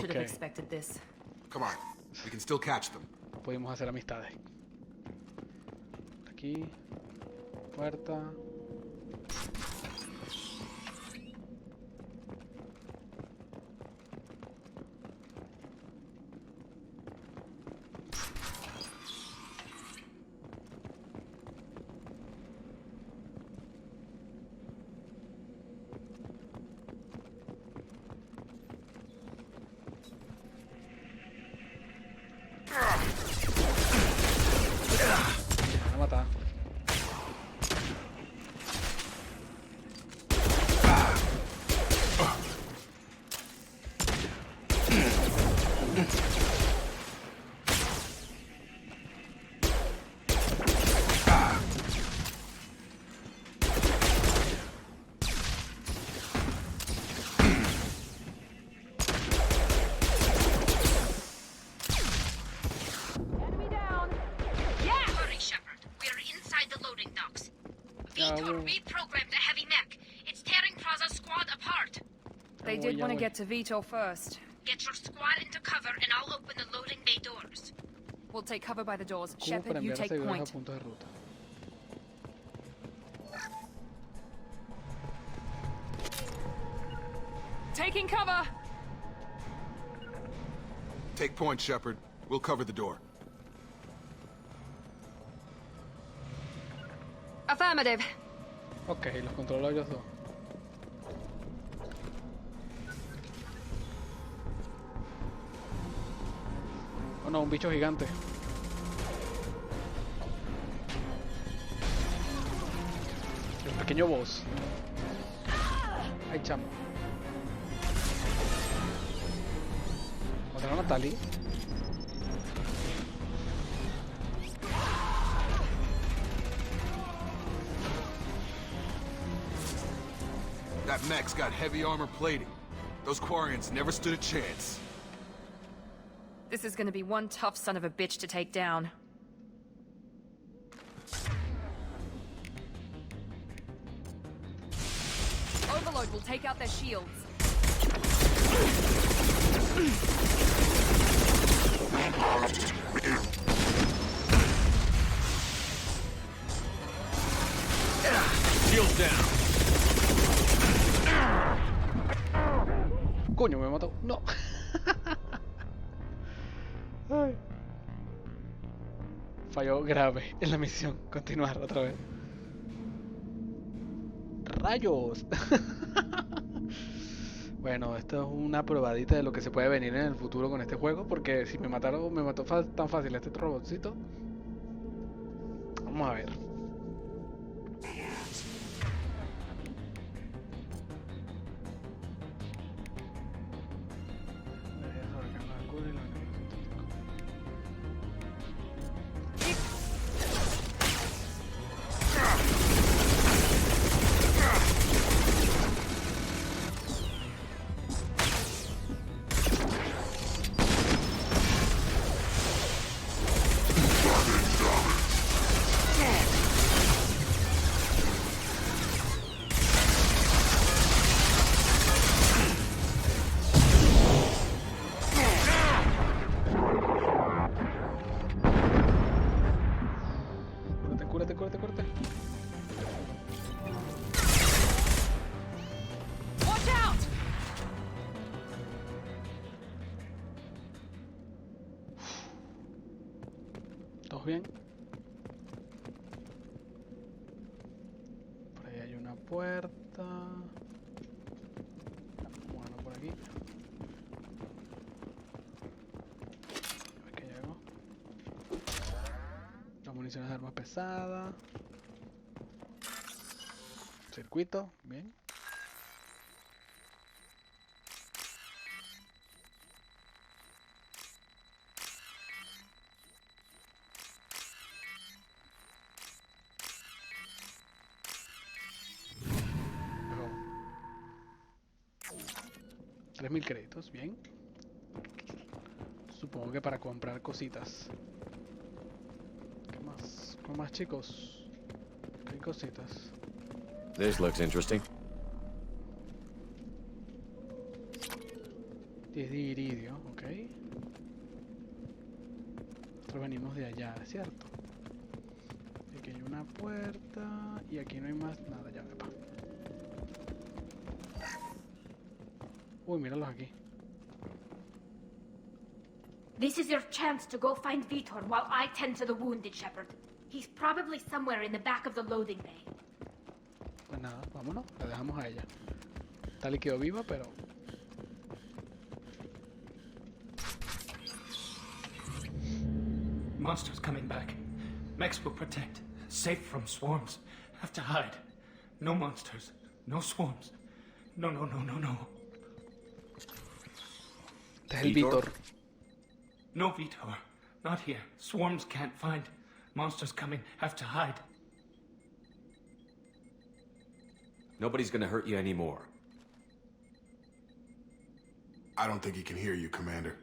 should have expected this. Come on, we can still catch them. Pudimos hacer amistades. Aquí. Puerta. Me mata. Reprogram the heavy mech. It's tearing Praza's squad apart. They did want to get to Vito first. Get your squad into cover and I'll open the loading bay doors. We'll take cover by the doors. Shepard, you take point. Taking cover! Take point, Shepard. We'll cover the door. Affirmative. Ok, los controlo ellos dos. Oh no, un bicho gigante. El pequeño boss. Ay, chamo. ¿Otra Natalie? That mech's got heavy armor plating. Those Quarians never stood a chance. This is gonna be one tough son of a bitch to take down. Overload will take out their shields. Shields down. Coño, me mató. No. Ay. Falló grave en la misión. Continuar otra vez. ¡Rayos! Bueno, esto es una probadita de lo que se puede venir en el futuro con este juego. Porque si me mataron, me mató tan fácil este robotcito. Vamos a ver. Cúrate. Watch out! ¿Todos bien? Por ahí hay una puerta. Bueno, por aquí. A ver qué llegó. Las municiones de armas pesadas. Circuito, bien. Luego, 3000 créditos, bien. Supongo que para comprar cositas. ¿Qué más? ¿Qué más, chicos? ¿Qué cositas? This looks interesting. 10 de iridio, ok. Nosotros venimos de allá, ¿cierto? Aquí hay una puerta y aquí no hay más nada, ya, epa. Uy, míralos aquí. This is your chance to go find Vitor while I tend to the wounded, Shepard. He's probably somewhere in the back of the loading bay. Pues nada, vámonos, la dejamos a ella. Tal y quedó viva, pero... Monsters coming back. Mechs will protect. Safe from swarms. Have to hide. No monsters. No swarms. No. Este es el Vitor. No Vitor. Not here. Swarms can't find. Monsters coming. Have to hide. Nobody's gonna hurt you anymore. I don't think he can hear you, Commander.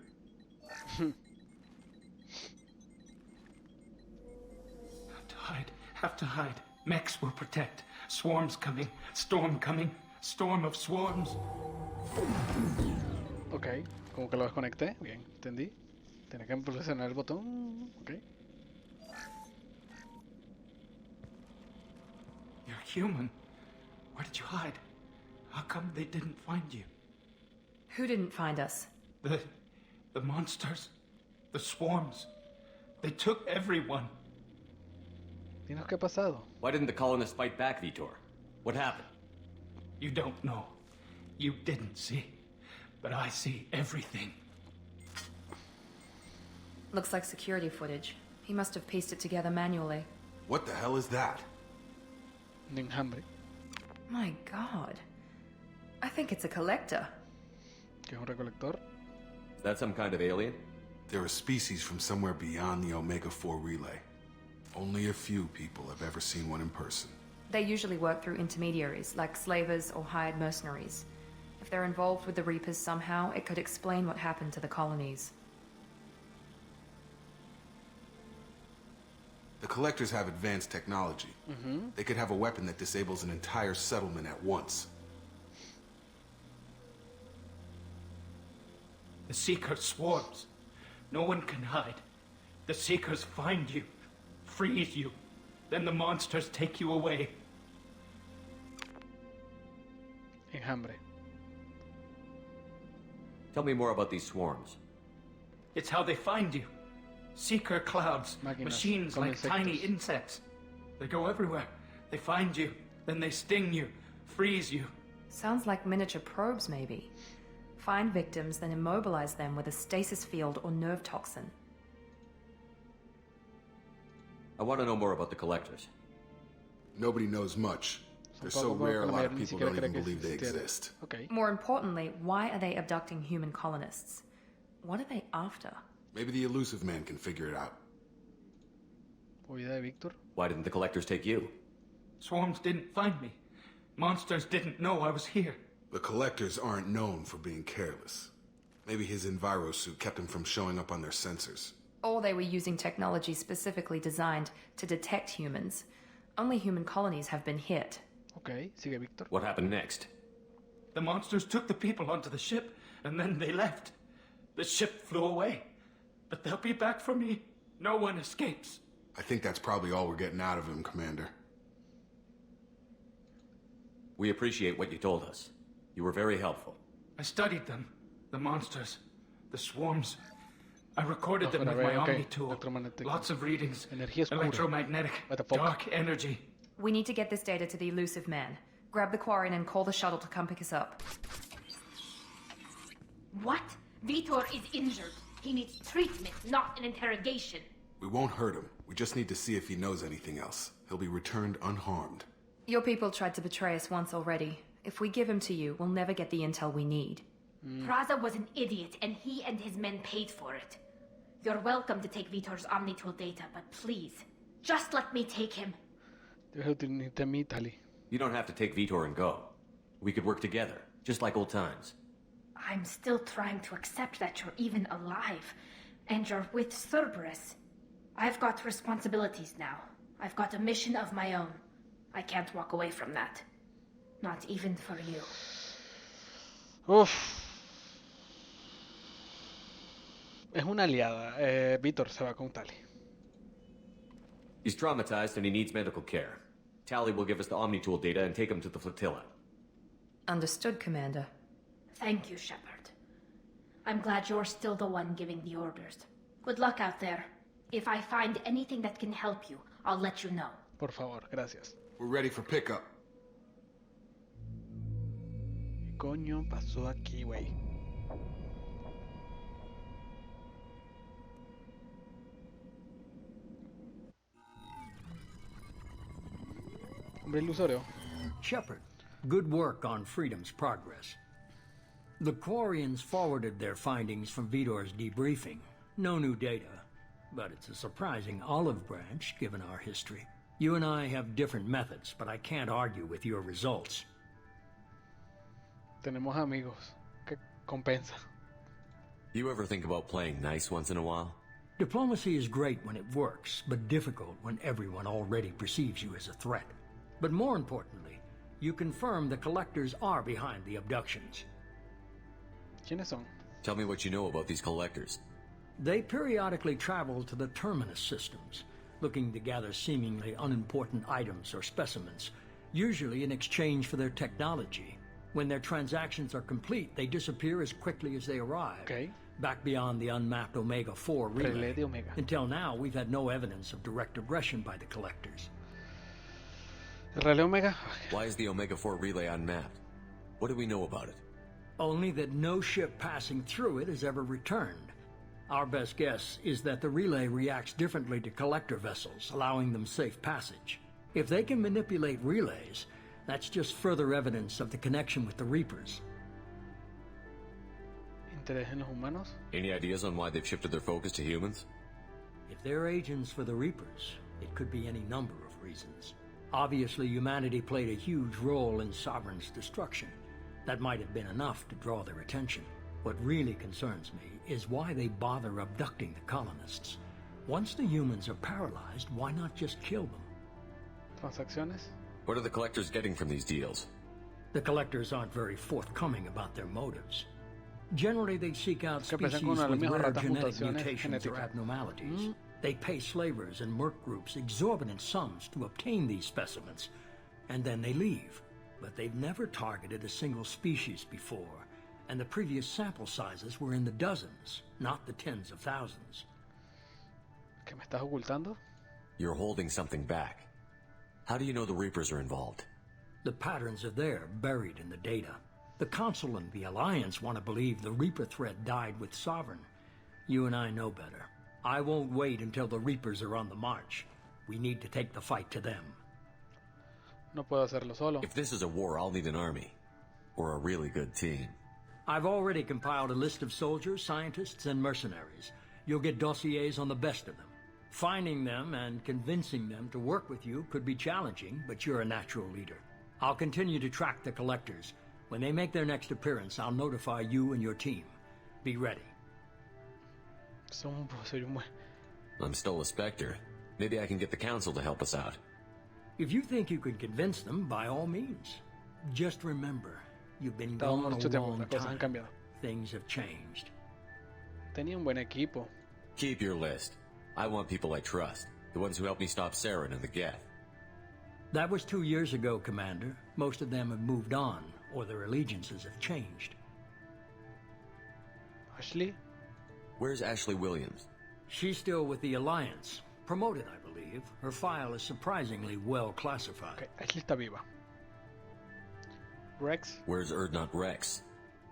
Have to hide. Mechs will protect. Swarms coming. Storm coming. Storm of swarms. Ok, como que lo desconecté. Bien, entendí. Tenía que presionar el botón. Ok. You're human. Where did you hide? How come they didn't find you? Who didn't find us? The monsters. The swarms. They took everyone. Dinos qué ha pasado. Why didn't the colonists fight back, Vitor? What happened? You don't know. You didn't see. But I see everything. Looks like security footage. He must have pieced it together manually. What the hell is that? Un enjambre. My God. I think it's a collector. ¿Qué es un recolector? Is that some kind of alien? They're a species from somewhere beyond the Omega-4 relay. Only a few people have ever seen one in person. They usually work through intermediaries, like slavers or hired mercenaries. If they're involved with the Reapers somehow, it could explain what happened to the colonies. The Collectors have advanced technology. They could have a weapon that disables an entire settlement at once. The Seeker swarms. No one can hide. The Seekers find you, freeze you, then the monsters take you away. Enjambre. Tell me more about these swarms. It's how they find you. Seeker clouds, machines like tiny insects. They go everywhere. They find you, then they sting you, freeze you. Sounds like miniature probes, maybe. Find victims, then immobilize them with a stasis field or nerve toxin. I want to know more about the Collectors. Nobody knows much. They're so rare, a lot of people don't even believe they exist. Okay. More importantly, why are they abducting human colonists? What are they after? Maybe the elusive man can figure it out. Oída de Víctor. Why didn't the Collectors take you? Swarms didn't find me. Monsters didn't know I was here. The Collectors aren't known for being careless. Maybe his Enviro suit kept him from showing up on their sensors. Or they were using technology specifically designed to detect humans. Only human colonies have been hit. Okay, sigue Víctor. What happened next? The monsters took the people onto the ship, and then they left. The ship flew away. But they'll be back for me. No one escapes. I think that's probably all we're getting out of him, Commander. We appreciate what you told us. You were very helpful. I studied them. The monsters. The swarms. I recorded them with my Omni tool. Lots of readings. Electromagnetic. Dark energy. We need to get this data to the elusive man. Grab the Quarian and call the shuttle to come pick us up. What? Vitor is injured. He needs treatment, not an interrogation. We won't hurt him. We just need to see if he knows anything else. He'll be returned unharmed. Your people tried to betray us once already. If we give him to you, we'll never get the intel we need. Praza was an idiot, and he and his men paid for it. You're welcome to take Vitor's Omnitool data, but please, just let me take him. You don't have to take Vitor and go. We could work together, just like old times. I'm still trying to accept that you're even alive, and you're with Cerberus. I've got responsibilities now. I've got a mission of my own. I can't walk away from that. Not even for you. Uf. es una aliada. Víctor se va con Tali. He's traumatized and he needs medical care. Tali will give us the Omni-Tool data and take him to the flotilla. Understood, Commander. Thank you, Shepard. I'm glad you're still the one giving the orders. Good luck out there. If I find anything that can help you, I'll let you know. Por favor, gracias. We're ready for pickup. ¿Qué coño pasó aquí, güey? Hombre ilusorio. Shepard, good work on Freedom's progress. The Quarians forwarded their findings from Vidor's debriefing. No new data, but it's a surprising olive branch given our history. You and I have different methods, but I can't argue with your results. Tenemos amigos. ¿Qué compensa? You ever think about playing nice once in a while? Diplomacy is great when it works, but difficult when everyone already perceives you as a threat. But more importantly, you confirm the collectors are behind the abductions. ¿Quiénes son? Tell me what you know about these collectors. They periodically travel to the terminus systems, looking to gather seemingly unimportant items or specimens, usually in exchange for their technology. When their transactions are complete, they disappear as quickly as they arrive, back beyond the unmapped Omega-4 relay. Until now, we've had no evidence of direct aggression by the collectors. Relay Omega? Why is the Omega-4 relay unmapped? What do we know about it? Only that no ship passing through it has ever returned. Our best guess is that the relay reacts differently to collector vessels, allowing them safe passage. If they can manipulate relays, that's just further evidence of the connection with the Reapers. ¿Interés en los humanos? Any ideas on why they've shifted their focus to humans? If they're agents for the Reapers, it could be any number of reasons. Obviously, humanity played a huge role in Sovereign's destruction. That might have been enough to draw their attention. What really concerns me is why they bother abducting the colonists. Once the humans are paralyzed, why not just kill them? Transacciones? What are the collectors getting from these deals? The collectors aren't very forthcoming about their motives. Generally, they seek out species with rare genetic mutations or abnormalities. They pay slavers and merc groups exorbitant sums to obtain these specimens, and then they leave. But they've never targeted a single species before, and the previous sample sizes were in the dozens, not the tens of thousands. ¿Qué me estás ocultando? You're holding something back. How do you know the Reapers are involved? The patterns are there, buried in the data. The Council and the Alliance want to believe the Reaper threat died with Sovereign. You and I know better. I won't wait until the Reapers are on the march. We need to take the fight to them. No puedo hacerlo solo. If this is a war, I'll need an army. Or a really good team. I've already compiled a list of soldiers, scientists, and mercenaries. You'll get dossiers on the best of them. Finding them and convincing them to work with you could be challenging, but you're a natural leader. I'll continue to track the collectors. When they make their next appearance, I'll notify you and your team. Be ready. I'm still a Spectre. Maybe I can get the Council to help us out. If you think you can convince them, by all means. Just remember, you've been gone a long time. Things have changed. Tenía un buen equipo. Keep your list. I want people I trust. The ones who helped me stop Saren and the Geth. That was 2 years ago, Commander. Most of them have moved on, or their allegiances have changed. Ashley? Where's Ashley Williams? She's still with the Alliance. Promoted, I believe. Her file is surprisingly well classified. Okay, Ashley está viva. Rex? Where's Erdnot Rex?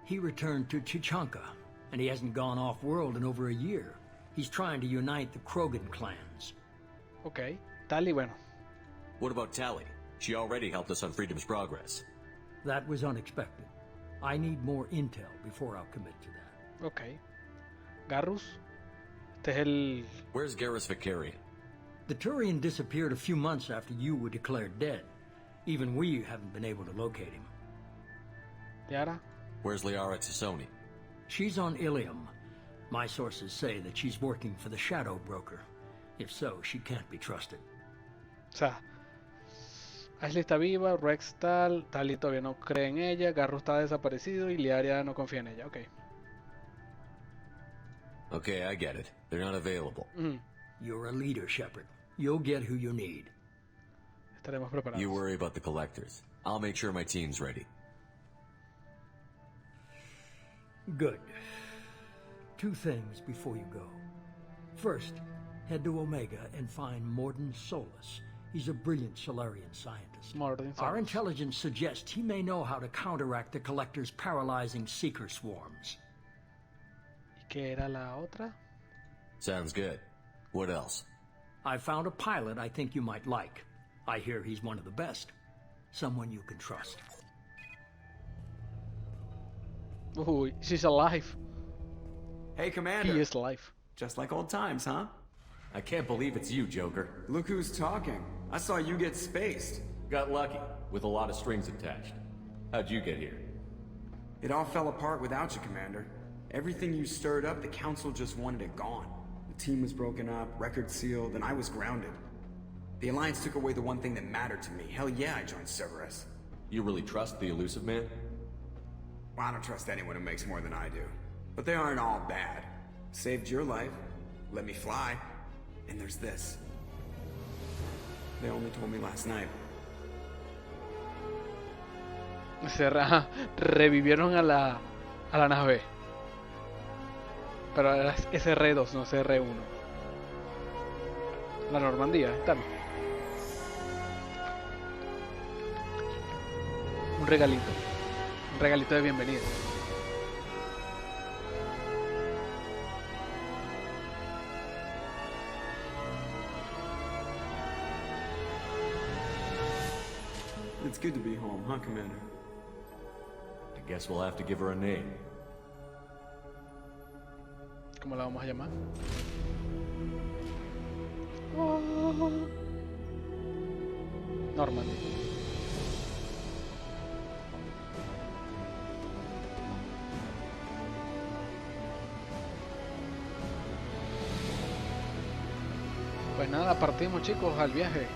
He returned to Chichanka, and he hasn't gone off-world in over a year. He's trying to unite the Krogan clans. Okay. Tali, bueno. What about Tali? She already helped us on Freedom's progress. That was unexpected. I need more intel before I'll commit to that. Okay. Garrus? Este es el... Where's Garrus Vicarian? The Turian disappeared a few months after you were declared dead. Even we haven't been able to locate him. Liara? Where's Liara Tassoni? She's on Ilium. My sources say that she's working for the Shadow Broker. If so, she can't be trusted. O sea, Ashley está viva, Rex tal, Tali todavía no cree en ella, Garrus está desaparecido y Liara no confía en ella. Ok. Okay, I get it. They're not available. You're a leader, Shepard. You'll get who you need. Estaremos preparados. You worry about the collectors. I'll make sure my team's ready. Good. 2 things before you go. First, head to Omega and find Morden Solus. He's a brilliant Solarian scientist. Our intelligence suggests he may know how to counteract the Collector's paralyzing Seeker swarms. ¿Y qué era la otra? Sounds good. What else? I found a pilot I think you might like. I hear he's one of the best. Someone you can trust. Uy, she's alive. Hey, Commander. He is alive. Just like old times, huh? I can't believe it's you, Joker. Look who's talking. I saw you get spaced. Got lucky, with a lot of strings attached. How'd you get here? It all fell apart without you, Commander. Everything you stirred up, the Council just wanted it gone. The team was broken up, record sealed, and I was grounded. The Alliance took away the one thing that mattered to me. Hell yeah, I joined Cerberus. You really trust the elusive man? Well, I don't trust anyone who makes more than I do. But they aren't all bad. Saved your life, let me fly, and there's this. They only told me last night. Revivieron a la nave. Pero era SR2, no SR1. La Normandía, tal. Un regalito de bienvenida. It's good to be home, huh, Commander? I guess we'll have to give her a name. ¿Cómo la vamos a llamar? Normandy. Pues nada, partimos, chicos, al viaje.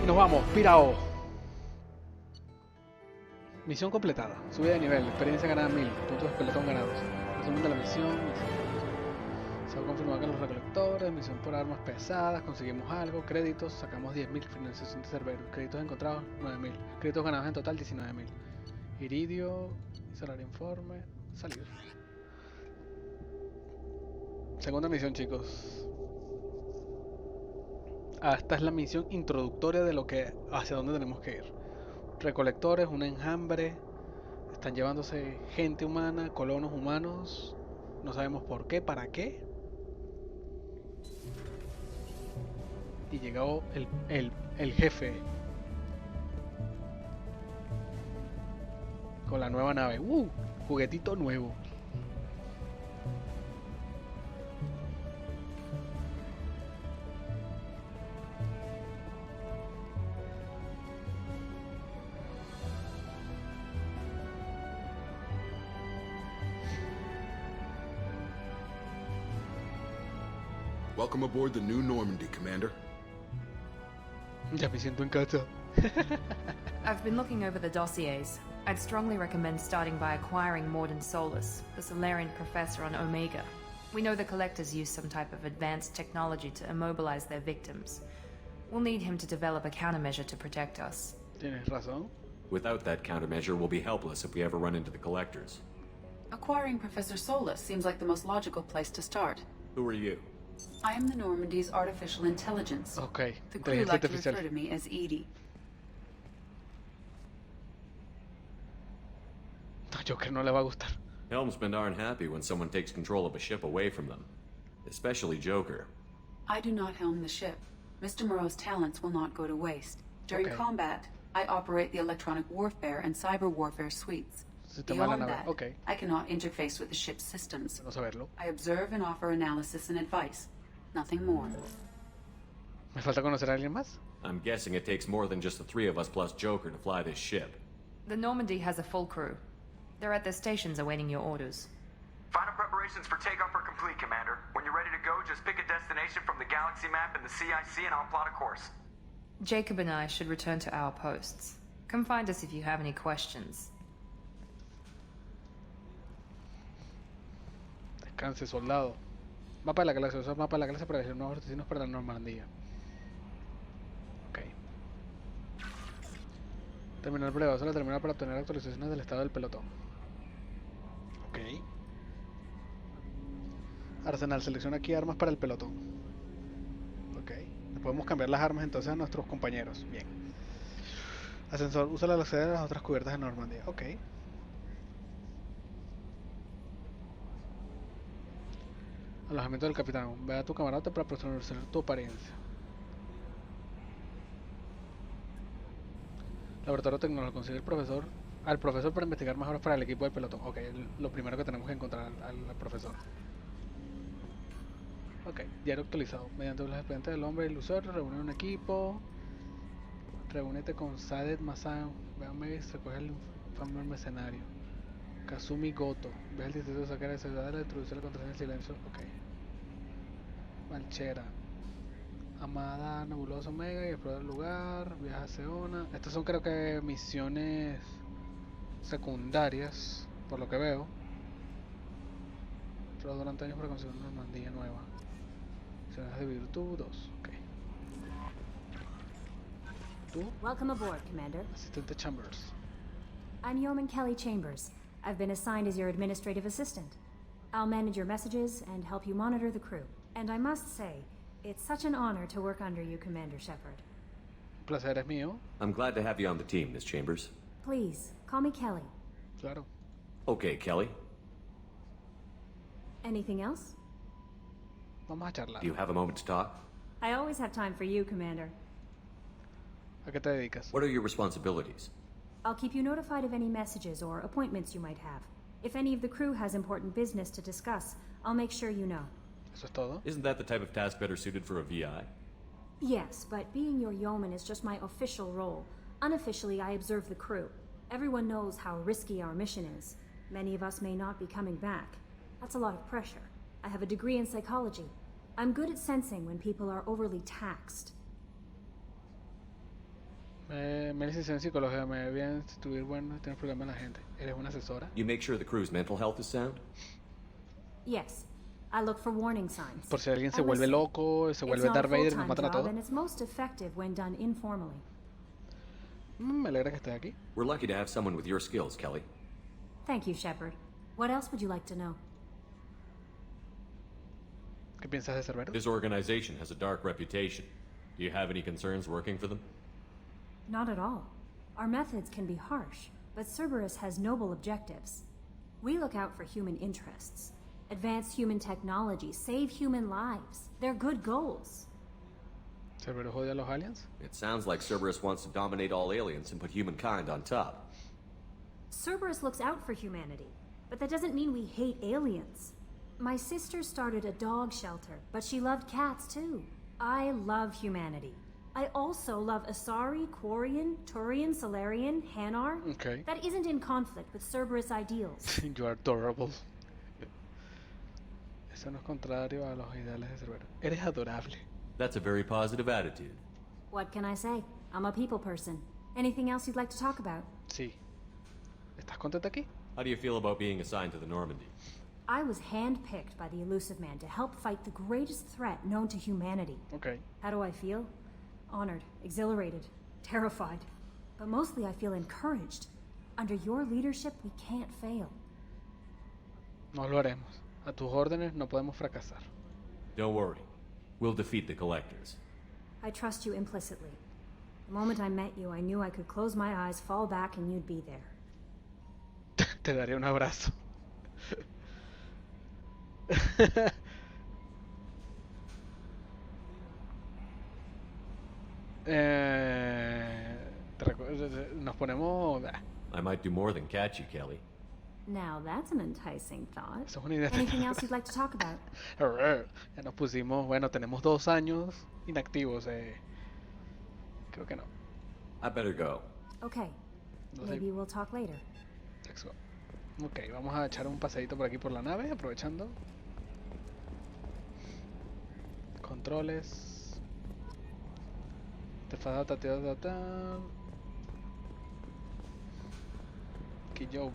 Y nos vamos, pirao. Misión completada. Subida de nivel. Experiencia ganada 1000. Puntos de pelotón ganados. Resumen de la misión. Se ha confirmado que los recolectores. Misión por armas pesadas. Conseguimos algo. Créditos. Sacamos 10.000. Financiación de Cerberus. Créditos encontrados 9.000. Créditos ganados en total 19.000. Iridio. Salario informe. Salir. Segunda misión, chicos. Esta es la misión introductoria de lo que hacia dónde tenemos que ir. Recolectores, un enjambre, están llevándose gente humana, colonos humanos, no sabemos por qué, para qué. Y llegó el jefe con la nueva nave. Juguetito nuevo. Welcome aboard the new Normandy, Commander. Ya me siento en casa. I've been looking over the dossiers. I'd strongly recommend starting by acquiring Morden Solus, the Solarian professor on Omega. We know the Collectors use some type of advanced technology to immobilize their victims. We'll need him to develop a countermeasure to protect us. Tienes razón. Without that countermeasure, we'll be helpless if we ever run into the Collectors. Acquiring Professor Solus seems like the most logical place to start. Who are you? I am the Normandy's artificial intelligence. Okay. The crew like to refer to me as Edie. A Joker no le va a gustar. Helmsmen aren't happy when someone takes control of a ship away from them. Especially Joker. I do not helm the ship. Mr. Moreau's talents will not go to waste. During combat, I operate the electronic warfare and cyber warfare suites. Beyond that, I cannot interface with the ship's systems. I observe and offer analysis and advice. Nothing more. ¿Me falta conocer a alguien más? I'm guessing it takes more than just the 3 of us plus Joker to fly this ship. The Normandy has a full crew. They're at their stations awaiting your orders. Final preparations for takeoff are complete, Commander. When you're ready to go, just pick a destination from the galaxy map and the CIC and I'll plot a course. Jacob and I should return to our posts. Come find us if you have any questions. Descanse, soldado. Mapa de la galaxia. Usa mapa de la galaxia para elegir nuevos destinos para la Normandía. Ok. Terminar prueba. Usa la terminal para obtener actualizaciones del estado del pelotón. Ok. Arsenal. Selecciona aquí armas para el pelotón. Ok. Le podemos cambiar las armas entonces a nuestros compañeros. Bien. Ascensor. Usa la velocidad de las otras cubiertas de Normandía. Ok. Alojamiento del capitán. Ve a tu camarote para personalizar tu apariencia. Laboratorio tecnológico. Consigue al profesor para investigar mejoras para el equipo del pelotón. Ok, lo primero que tenemos que encontrar al profesor. Ok, diario actualizado. Mediante los expedientes del hombre y el usuario, reúne un equipo. Reúnete con Sadet Masan. Véame y recoge el infame mercenario. Kazumi Goto. Ve al distrito de sacar de ciudad de introducir la contraseña del silencio. Ok. Malchera. Amada Nebulosa Omega y explora el lugar. Viaja a Seona. Estas son creo que misiones secundarias, por lo que veo. Pero durante años para conseguir una Normandía nueva. Misiones de virtud 2. Ok. ¿Tú? Welcome aboard, Commander. Asistente Chambers. I'm Yeoman Kelly Chambers. I've been assigned as your administrative assistant. I'll manage your messages and help you monitor the crew. And I must say, it's such an honor to work under you, Commander Shepard. Placer es mío. I'm glad to have you on the team, Miss Chambers. Please, call me Kelly. Claro. Okay, Kelly. Anything else? Vamos a charlar. Do you have a moment to talk? I always have time for you, Commander. ¿A qué te dedicas? What are your responsibilities? I'll keep you notified of any messages or appointments you might have. If any of the crew has important business to discuss, I'll make sure you know. ¿Eso es todo? Isn't that the type of task better suited for a VI? Yes, but being your yeoman is just my official role. Unofficially, I observe the crew. Everyone knows how risky our mission is. Many of us may not be coming back. That's a lot of pressure. I have a degree in psychology. I'm good at sensing when people are overly taxed. Me licencié en psicología, me ve bien estudiar bueno, tener problemas en la gente. ¿Eres una asesora? You make sure the crew's mental health is sound? Yes. I look for warning signs. Por si alguien se vuelve loco, se vuelve Darth Vader y nos matan a todos. And it's most effective when done informally. Me alegra que estés aquí. We're lucky to have someone with your skills, Kelly. Thank you, Shepard. What else would you like to know? ¿Qué piensas de Cerberus? This organization has a dark reputation. Do you have any concerns working for them? Not at all. Our methods can be harsh, but Cerberus has noble objectives. We look out for human interests. Advance human technology, save human lives. They're good goals. ¿Cerberus odia a los aliens? It sounds like Cerberus wants to dominate all aliens and put humankind on top. Cerberus looks out for humanity, but that doesn't mean we hate aliens. My sister started a dog shelter, but she loved cats too. I love humanity. I also love Asari, Quarian, Turian, Solarian, Hanar. Okay. That isn't in conflict with Cerberus ideals. You are adorable. Eso no es contrario a los ideales de Cerberus. Eres adorable. That's a very positive attitude. What can I say? I'm a people person. Anything else you'd like to talk about? Sí. ¿Estás contenta aquí? How do you feel about being assigned to the Normandy? I was handpicked by the Elusive Man to help fight the greatest threat known to humanity. Okay. How do I feel? Honored, exhilarated, terrified. But mostly I feel encouraged. Under your leadership, we can't fail. No lo haremos. A tus órdenes no podemos fracasar. Don't worry. We'll defeat the collectors. I trust you implicitly. The moment I met you, I knew I could close my eyes, fall back, and you'd be there. Te daré un abrazo. Nos ponemos... I might do more than catch you, Kelly. Now that's an enticing thought. Eso es una idea. Anything else you'd like to talk about? Ya nos pusimos... Bueno, tenemos 2 años inactivos. Creo que no. I better go. Okay. Maybe we'll talk later. Let's go. Ok, vamos a echar un paseíto por aquí por la nave, aprovechando. Controles. Aquí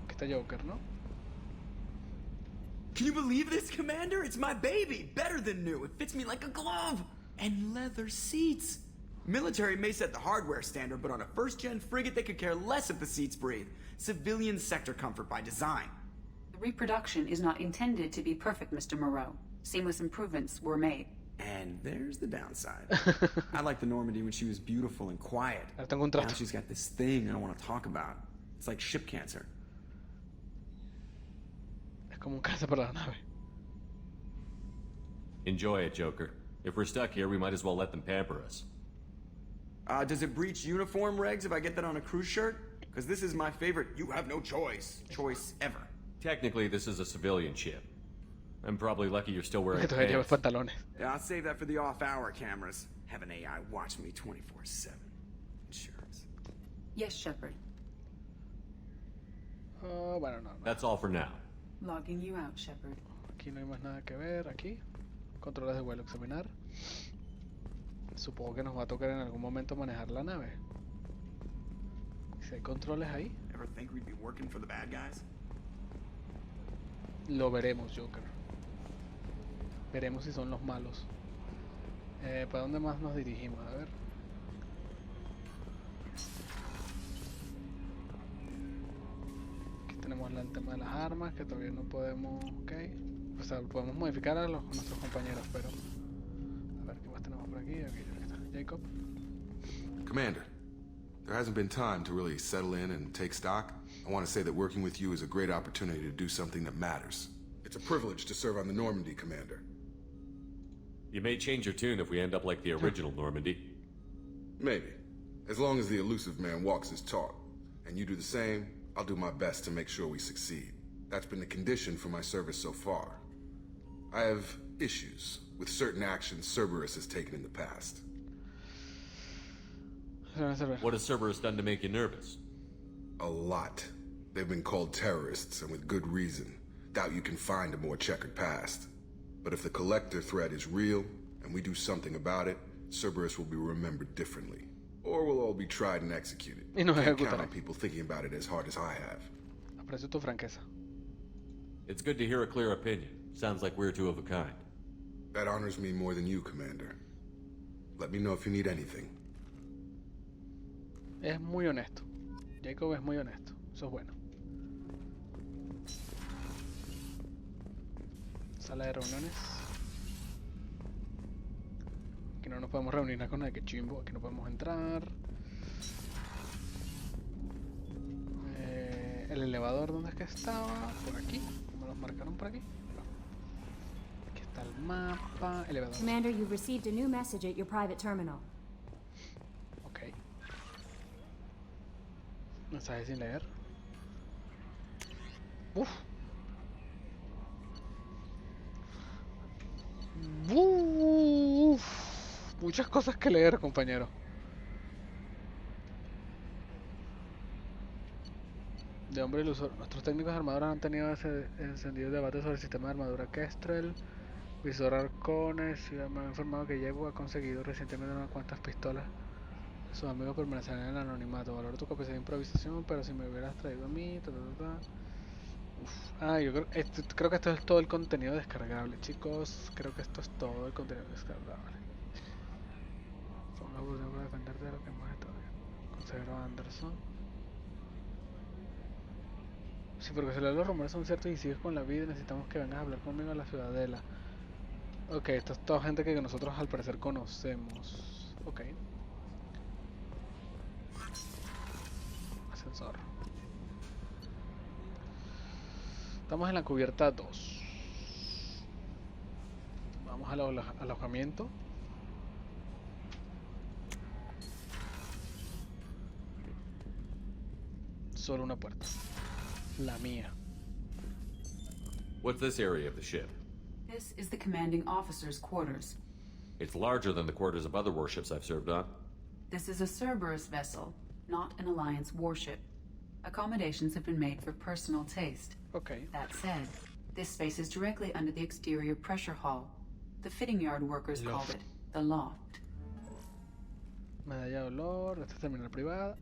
está Joker, ¿no? Can you believe this, Commander? It's my baby! Better than new. It fits me like a glove! And leather seats. Military may set the hardware standard, but on a first-gen frigate, they could care less if the seats breathe. Civilian sector comfort by design. The reproduction is not intended to be perfect, Mr. Moreau. Seamless improvements were made. And there's the downside. I liked the Normandy when she was beautiful and quiet. Now she's got this thing I don't want to talk about. It's like ship cancer. Es como un cáncer por la nave. Enjoy it, Joker. If we're stuck here, we might as well let them pamper us. Does it breach uniform regs if I get that on a cruise shirt? Because this is my favorite you have no choice ever. Technically, this is a civilian ship. I'm probably lucky you're still wearing pants. Yeah, I'll save that for the off-hour cameras. Have an AI watch me 24/7. Insurance. Yes, Shepard. Bueno, no. That's all for now. Logging you out, Shepard. Aquí no hay más nada que ver. Aquí. Controles de vuelo, examinar. Supongo que nos va a tocar en algún momento manejar la nave. Si hay controles ahí. Ever think we'd be working for the bad guys? Lo veremos, Joker. Veremos si son los malos. ¿Para dónde más nos dirigimos? A ver. Aquí tenemos el tema de las armas, que todavía no podemos... Ok. O sea, podemos modificar a nuestros compañeros, pero... A ver, ¿qué más tenemos por aquí? Aquí está. Jacob. Commander, there hasn't been time to really settle in and take stock. I want to say that working with you is a great opportunity to do something that matters. It's a privilege to serve on the Normandy, Commander. You may change your tune if we end up like the original Normandy. Maybe. As long as the elusive man walks his talk, and you do the same, I'll do my best to make sure we succeed. That's been the condition for my service so far. I have issues with certain actions Cerberus has taken in the past. What has Cerberus done to make you nervous? A lot. They've been called terrorists, and with good reason. Doubt you can find a more checkered past. But if the collector threat is real, and we do something about it, Cerberus will be remembered differently. Or we'll all be tried and executed. Can't count on people thinking about it as hard as I have. Aprecio tu franqueza. It's good to hear a clear opinion. Sounds like we're two of a kind. That honors me more than you, Commander. Let me know if you need anything. Es muy honesto. Jacob es muy honesto. Eso es bueno. Sala de reuniones. Aquí no nos podemos reunir con nadie, que chimbo. Aquí no podemos entrar. El elevador, ¿dónde es que estaba? Por aquí. ¿Me los marcaron por aquí? No. Aquí está el mapa. Elevador. Commander, you've received a new message at your private terminal. Ok. Mensaje sin leer. Uf. Uf. Muchas cosas que leer, compañero. De hombre ilusor. Nuestros técnicos de armadura han tenido ese encendido debate sobre el sistema de armadura Kestrel, visor arcones, y me han informado que Yebu ha conseguido recientemente unas cuantas pistolas. Sus amigos permanecerán en el anonimato. Valoro tu capacidad de improvisación, pero si me hubieras traído a mí... yo creo que esto es todo el contenido descargable, chicos. Creo que esto es todo el contenido descargable. Son los oportunidades para defenderte de lo que hemos estado viendo. Consejero Anderson. Sí, porque si los rumores son ciertos y sigues con la vida, necesitamos que vengas a hablar conmigo a la ciudadela. Ok, esto es toda gente que nosotros al parecer conocemos. Ok. Ascensor. Estamos en la cubierta 2. Vamos al alojamiento. Solo una puerta. La mía. What's this area of the ship? This is the commanding officer's quarters. It's larger than the quarters of other warships I've served on. This is a Cerberus vessel, not an Alliance warship. Accommodations have been made for personal taste. Okay. That said, this space is directly under the exterior pressure hall. The fitting yard workers called it the loft. Medalla de olor, esta es terminal privada.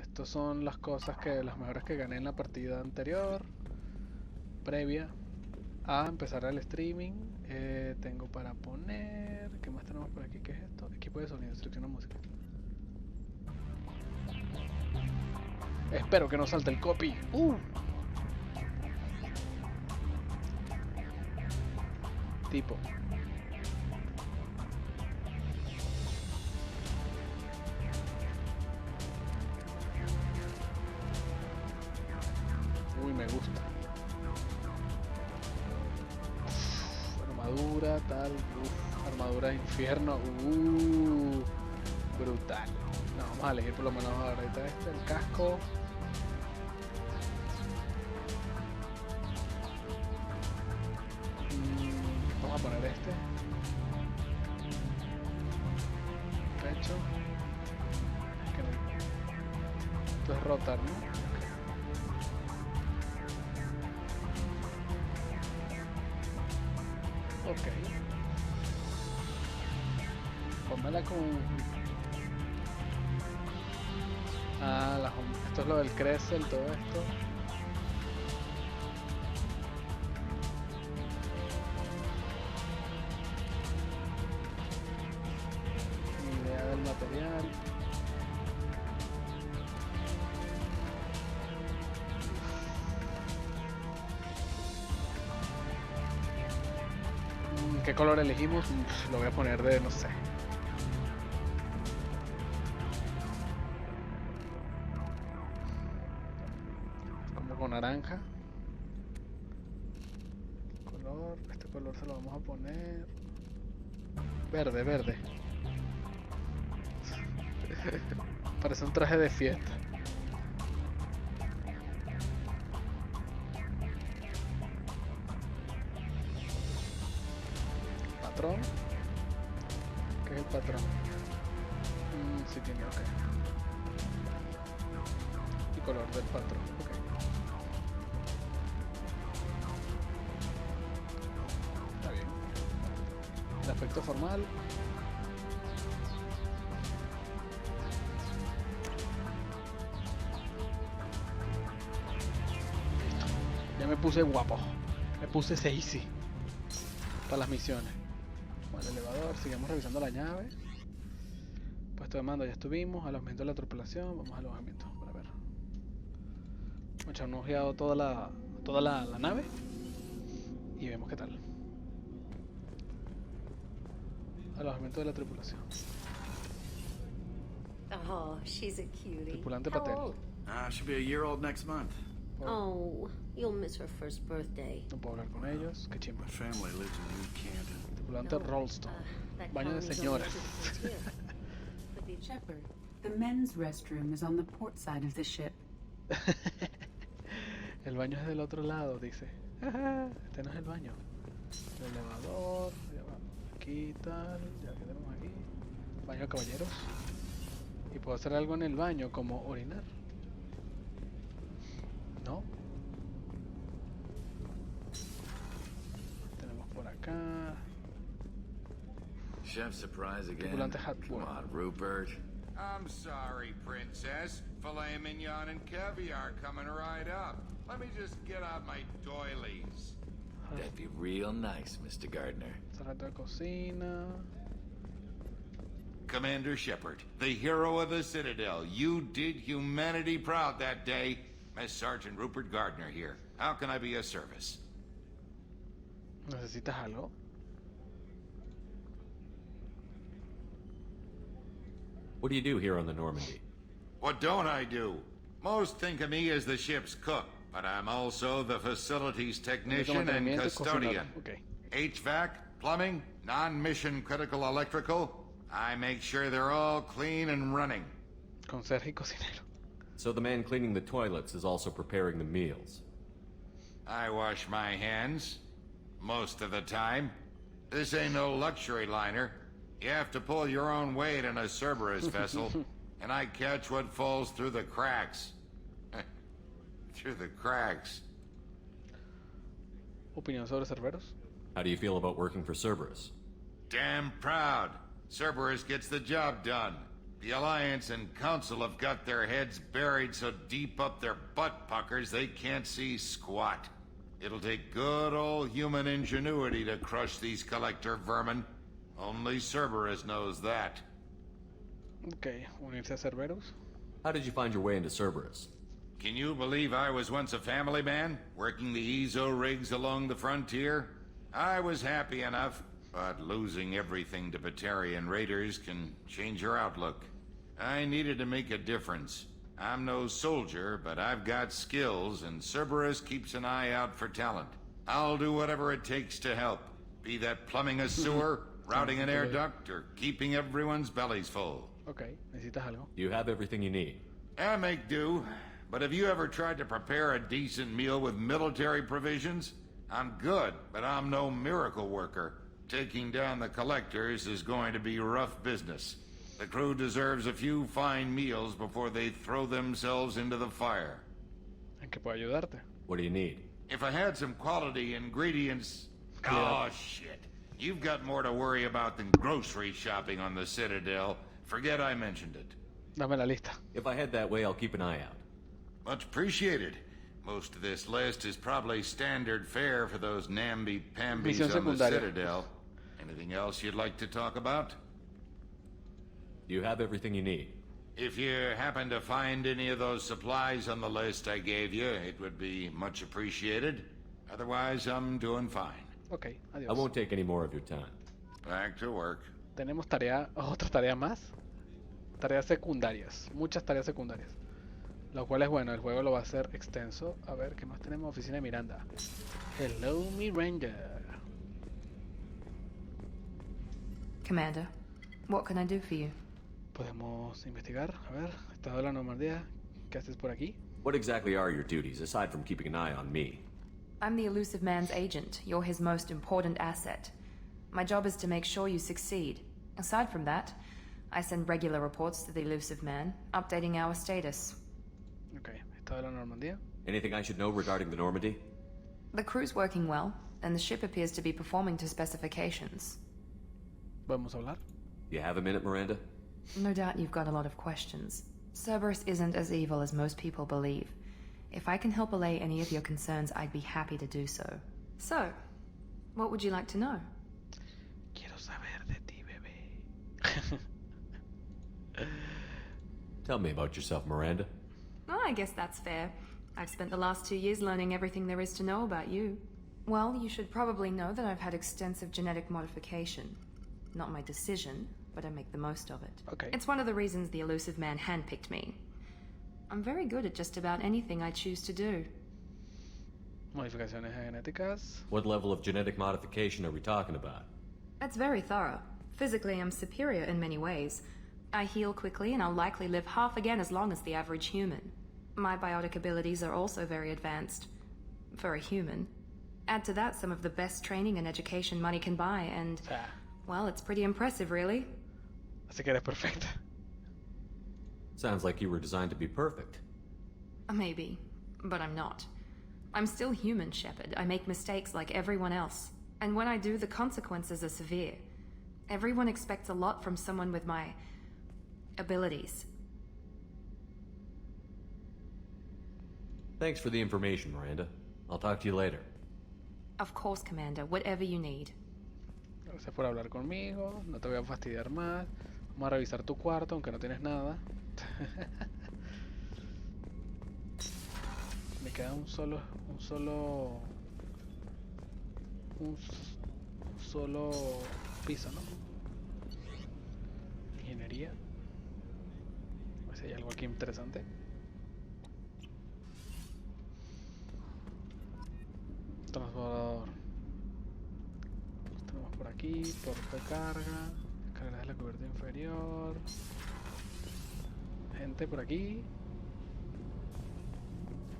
Estas son las cosas las mejoras que gané en la partida anterior, previa a empezar el streaming. Tengo para poner, ¿qué más tenemos por aquí? ¿Qué es esto? Equipo de sonido, selecciona música. Espero que no salte el copy. Tipo. Uy, me gusta. Armadura, tal. Armadura de infierno. Brutal. No, vamos a elegir por lo menos ahorita el casco. Vamos a poner este. Pecho. Esto es rotar, ¿no? Ok. Pónmela con... esto es lo del Crescel, todo esto. Idea del material. ¿Qué color elegimos? Lo voy a poner de, no sé. Como con naranja. Este color se lo vamos a poner verde, verde. Parece un traje de fiesta. Patrón. ¿Qué es el patrón? Sí tiene, ok. Y color del patrón, ok. Está bien. El aspecto formal. Ya me puse guapo. Me puse sexy para las misiones. Bueno, el elevador, sigamos revisando la llave. Puesto de mando ya estuvimos. Alojamiento de la tripulación. Vamos al alojamiento para ver. Vamos a echar un ojeado toda la nave y vemos qué tal. Alojamiento de la tripulación. Oh, she's a cutie. Tripulante Patel. She'll be a year old next month. Oh, you'll miss her first birthday. No puedo hablar con ellos. Qué chimba. My family lives in New Canton. Tripulante Rolston. Baño de señoras. Shepard, the men's restroom is on the port side of the ship. El baño es del otro lado, dice. Este no es el baño. El elevador. Aquí tal. Ya que tenemos aquí. Baño de caballeros. Y puedo hacer algo en el baño como orinar. ¿No? Tenemos por acá. Chef surprise again. Tripulante Come on, Rupert. I'm sorry, Princess. Filet mignon and caviar coming right up. Let me just get out my doilies. That'd be real nice, Mr. Gardner. Sarrato de cocina. Commander Shepard, the hero of the Citadel. You did humanity proud that day. Master Sergeant Rupert Gardner here. How can I be of service? ¿Necesitas algo? What do you do here on the Normandy? What don't I do? Most think of me as the ship's cook, but I'm also the facilities technician and custodian. Okay. HVAC, plumbing, non-mission critical electrical. I make sure they're all clean and running. Conserje y cocinero. So the man cleaning the toilets is also preparing the meals. I wash my hands. Most of the time. This ain't no luxury liner. You have to pull your own weight in a Cerberus vessel, and I catch what falls through the cracks. through the cracks. Opinión sobre Cerberus. How do you feel about working for Cerberus? Damn proud. Cerberus gets the job done. The Alliance and Council have got their heads buried so deep up their butt puckers they can't see squat. It'll take good old human ingenuity to crush these collector vermin. Only Cerberus knows that. Okay, unirse a Cerberus. How did you find your way into Cerberus? Can you believe I was once a family man, working the EZO rigs along the frontier? I was happy enough, but losing everything to Batarian raiders can change your outlook. I needed to make a difference. I'm no soldier, but I've got skills, and Cerberus keeps an eye out for talent. I'll do whatever it takes to help, be that plumbing a sewer, routing an air duct, or keeping everyone's bellies full. Okay, necesitas algo. Do you have everything you need? I make do, but have you ever tried to prepare a decent meal with military provisions? I'm good, but I'm no miracle worker. Taking down the collectors is going to be rough business. The crew deserves a few fine meals before they throw themselves into the fire. ¿En qué puedo ayudarte? What do you need? If I had some quality ingredients... Oh, shit. You've got more to worry about than grocery shopping on the Citadel. Forget I mentioned it. Dame la lista. If I head that way, I'll keep an eye out. Much appreciated. Most of this list is probably standard fare for those namby-pambies on the Citadel. Anything else you'd like to talk about? You have everything you need. If you happen to find any of those supplies on the list I gave you, it would be much appreciated. Otherwise, I'm doing fine. Okay, adiós. I won't take any more of your time. Back to work. Tenemos otras tareas más. Tareas secundarias. Muchas tareas secundarias. Lo cual es bueno, el juego lo va a hacer extenso. A ver, ¿qué más tenemos? Oficina de Miranda. Hello, Miranda. Commander, what can I do for you? Podemos investigar. A ver, estado de la Normandía. ¿Qué haces por aquí? What exactly are your duties, aside from keeping an eye on me? I'm the elusive man's agent. You're his most important asset. My job is to make sure you succeed. Aside from that, I send regular reports to the elusive man, updating our status. Okay, estado de la Normandía. Anything I should know regarding the Normandy? The crew's working well, and the ship appears to be performing to specifications. ¿Podemos hablar? You have a minute, Miranda? No doubt you've got a lot of questions. Cerberus isn't as evil as most people believe. If I can help allay any of your concerns, I'd be happy to do so. So, what would you like to know? Quiero saber de ti, bebé. Tell me about yourself, Miranda. Oh, I guess that's fair. I've spent the last 2 years learning everything there is to know about you. Well, you should probably know that I've had extensive genetic modification. Not my decision, but I make the most of it. Okay. It's one of the reasons the elusive man handpicked me. I'm very good at just about anything I choose to do. Modificaciones genéticas. What level of genetic modification are we talking about? It's very thorough. Physically, I'm superior in many ways. I heal quickly, and I'll likely live half again as long as the average human. My biotic abilities are also very advanced. For a human. Add to that some of the best training and education money can buy, and... well, it's pretty impressive, really. Así que eres perfecta. Sounds like you were designed to be perfect. Maybe, but I'm not. I'm still human, Shepard. I make mistakes like everyone else. And when I do, the consequences are severe. Everyone expects a lot from someone with my... abilities. Thanks for the information, Miranda. I'll talk to you later. Of course, Commander. Whatever you need. Gracias por hablar conmigo. No te voy a fastidiar más. Vamos a revisar tu cuarto, aunque no tienes nada. Me queda un solo piso, ¿no? Ingeniería. A ver si hay algo aquí interesante. Transbordador. Los tenemos por aquí, porta de carga, carga de la cubierta inferior. Gente por aquí.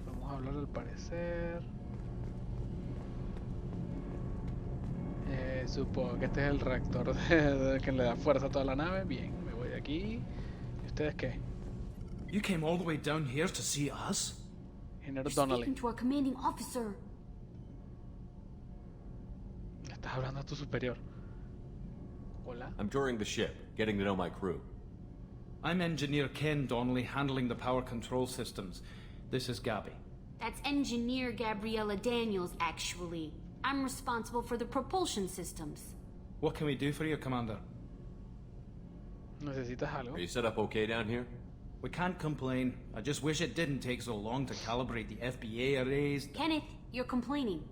Vamos a hablar al parecer. Supongo que este es el reactor que le da fuerza a toda la nave. Bien, me voy de aquí. ¿Y ustedes qué? You came all the way down here to see us? Ingeniero Donnelly. Speaking to our commanding officer. Estás hablando a tu superior. Hola. I'm touring the ship, getting to know my crew. I'm Engineer Ken Donnelly, handling the power control systems. This is Gabby. That's Engineer Gabriella Daniels, actually. I'm responsible for the propulsion systems. What can we do for you, Commander? ¿Necesitas algo? Are you set up okay down here? We can't complain. I just wish it didn't take so long to calibrate the FBA arrays. Kenneth, you're complaining.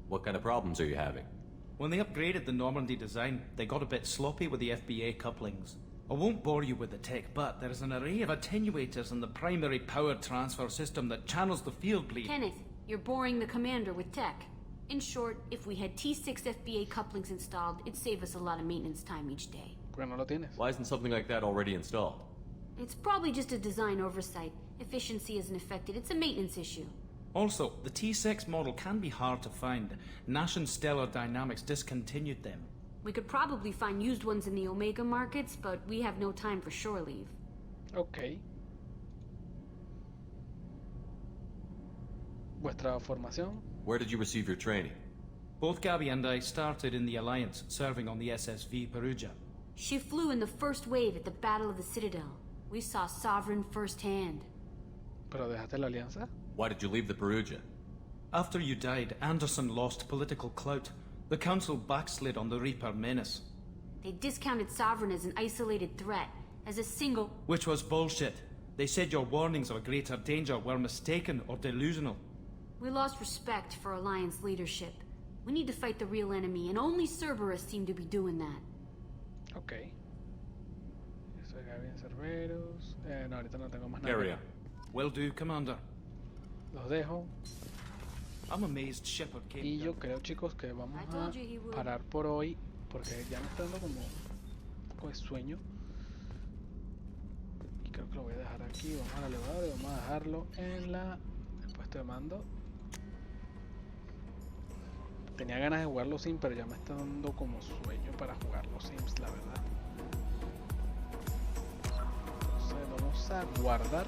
What kind of problems are you having? When they upgraded the Normandy design, they got a bit sloppy with the FBA couplings. I won't bore you with the tech, but there is an array of attenuators in the primary power transfer system that channels the field bleed. Kenneth, you're boring the commander with tech. In short, if we had T6 FBA couplings installed, it'd save us a lot of maintenance time each day. Why isn't something like that already installed? It's probably just a design oversight. Efficiency isn't affected. It's a maintenance issue. Also, the T6 model can be hard to find. Nash and Stellar Dynamics discontinued them. We could probably find used ones in the Omega markets, but we have no time for shore leave. Okay. ¿Vuestra formación? Where did you receive your training? Both Gabby and I started in the Alliance, serving on the SSV Perugia. She flew in the first wave at the Battle of the Citadel. We saw Sovereign firsthand. ¿Pero dejaste la alianza? Why did you leave the Perugia? After you died, Anderson lost political clout. The Council backslid on the Reaper menace. They discounted Sovereign as an isolated threat, as a single... Which was bullshit. They said your warnings of a greater danger were mistaken or delusional. We lost respect for Alliance leadership. We need to fight the real enemy, and only Cerberus seem to be doing that. Okay. Soy Gabriel Cerberus. No, ahorita no tengo más nada. Carry on. Will do, Commander. Los dejo. I'm amazed Shepard came. Y yo creo, chicos, que vamos a parar por hoy, porque ya me está dando como un poco de sueño. Y creo que lo voy a dejar aquí. Vamos al elevador y vamos a dejarlo en el puesto de mando. Tenía ganas de jugar los Sims, pero ya me está dando como sueño para jugar los Sims, la verdad. Entonces vamos a guardar.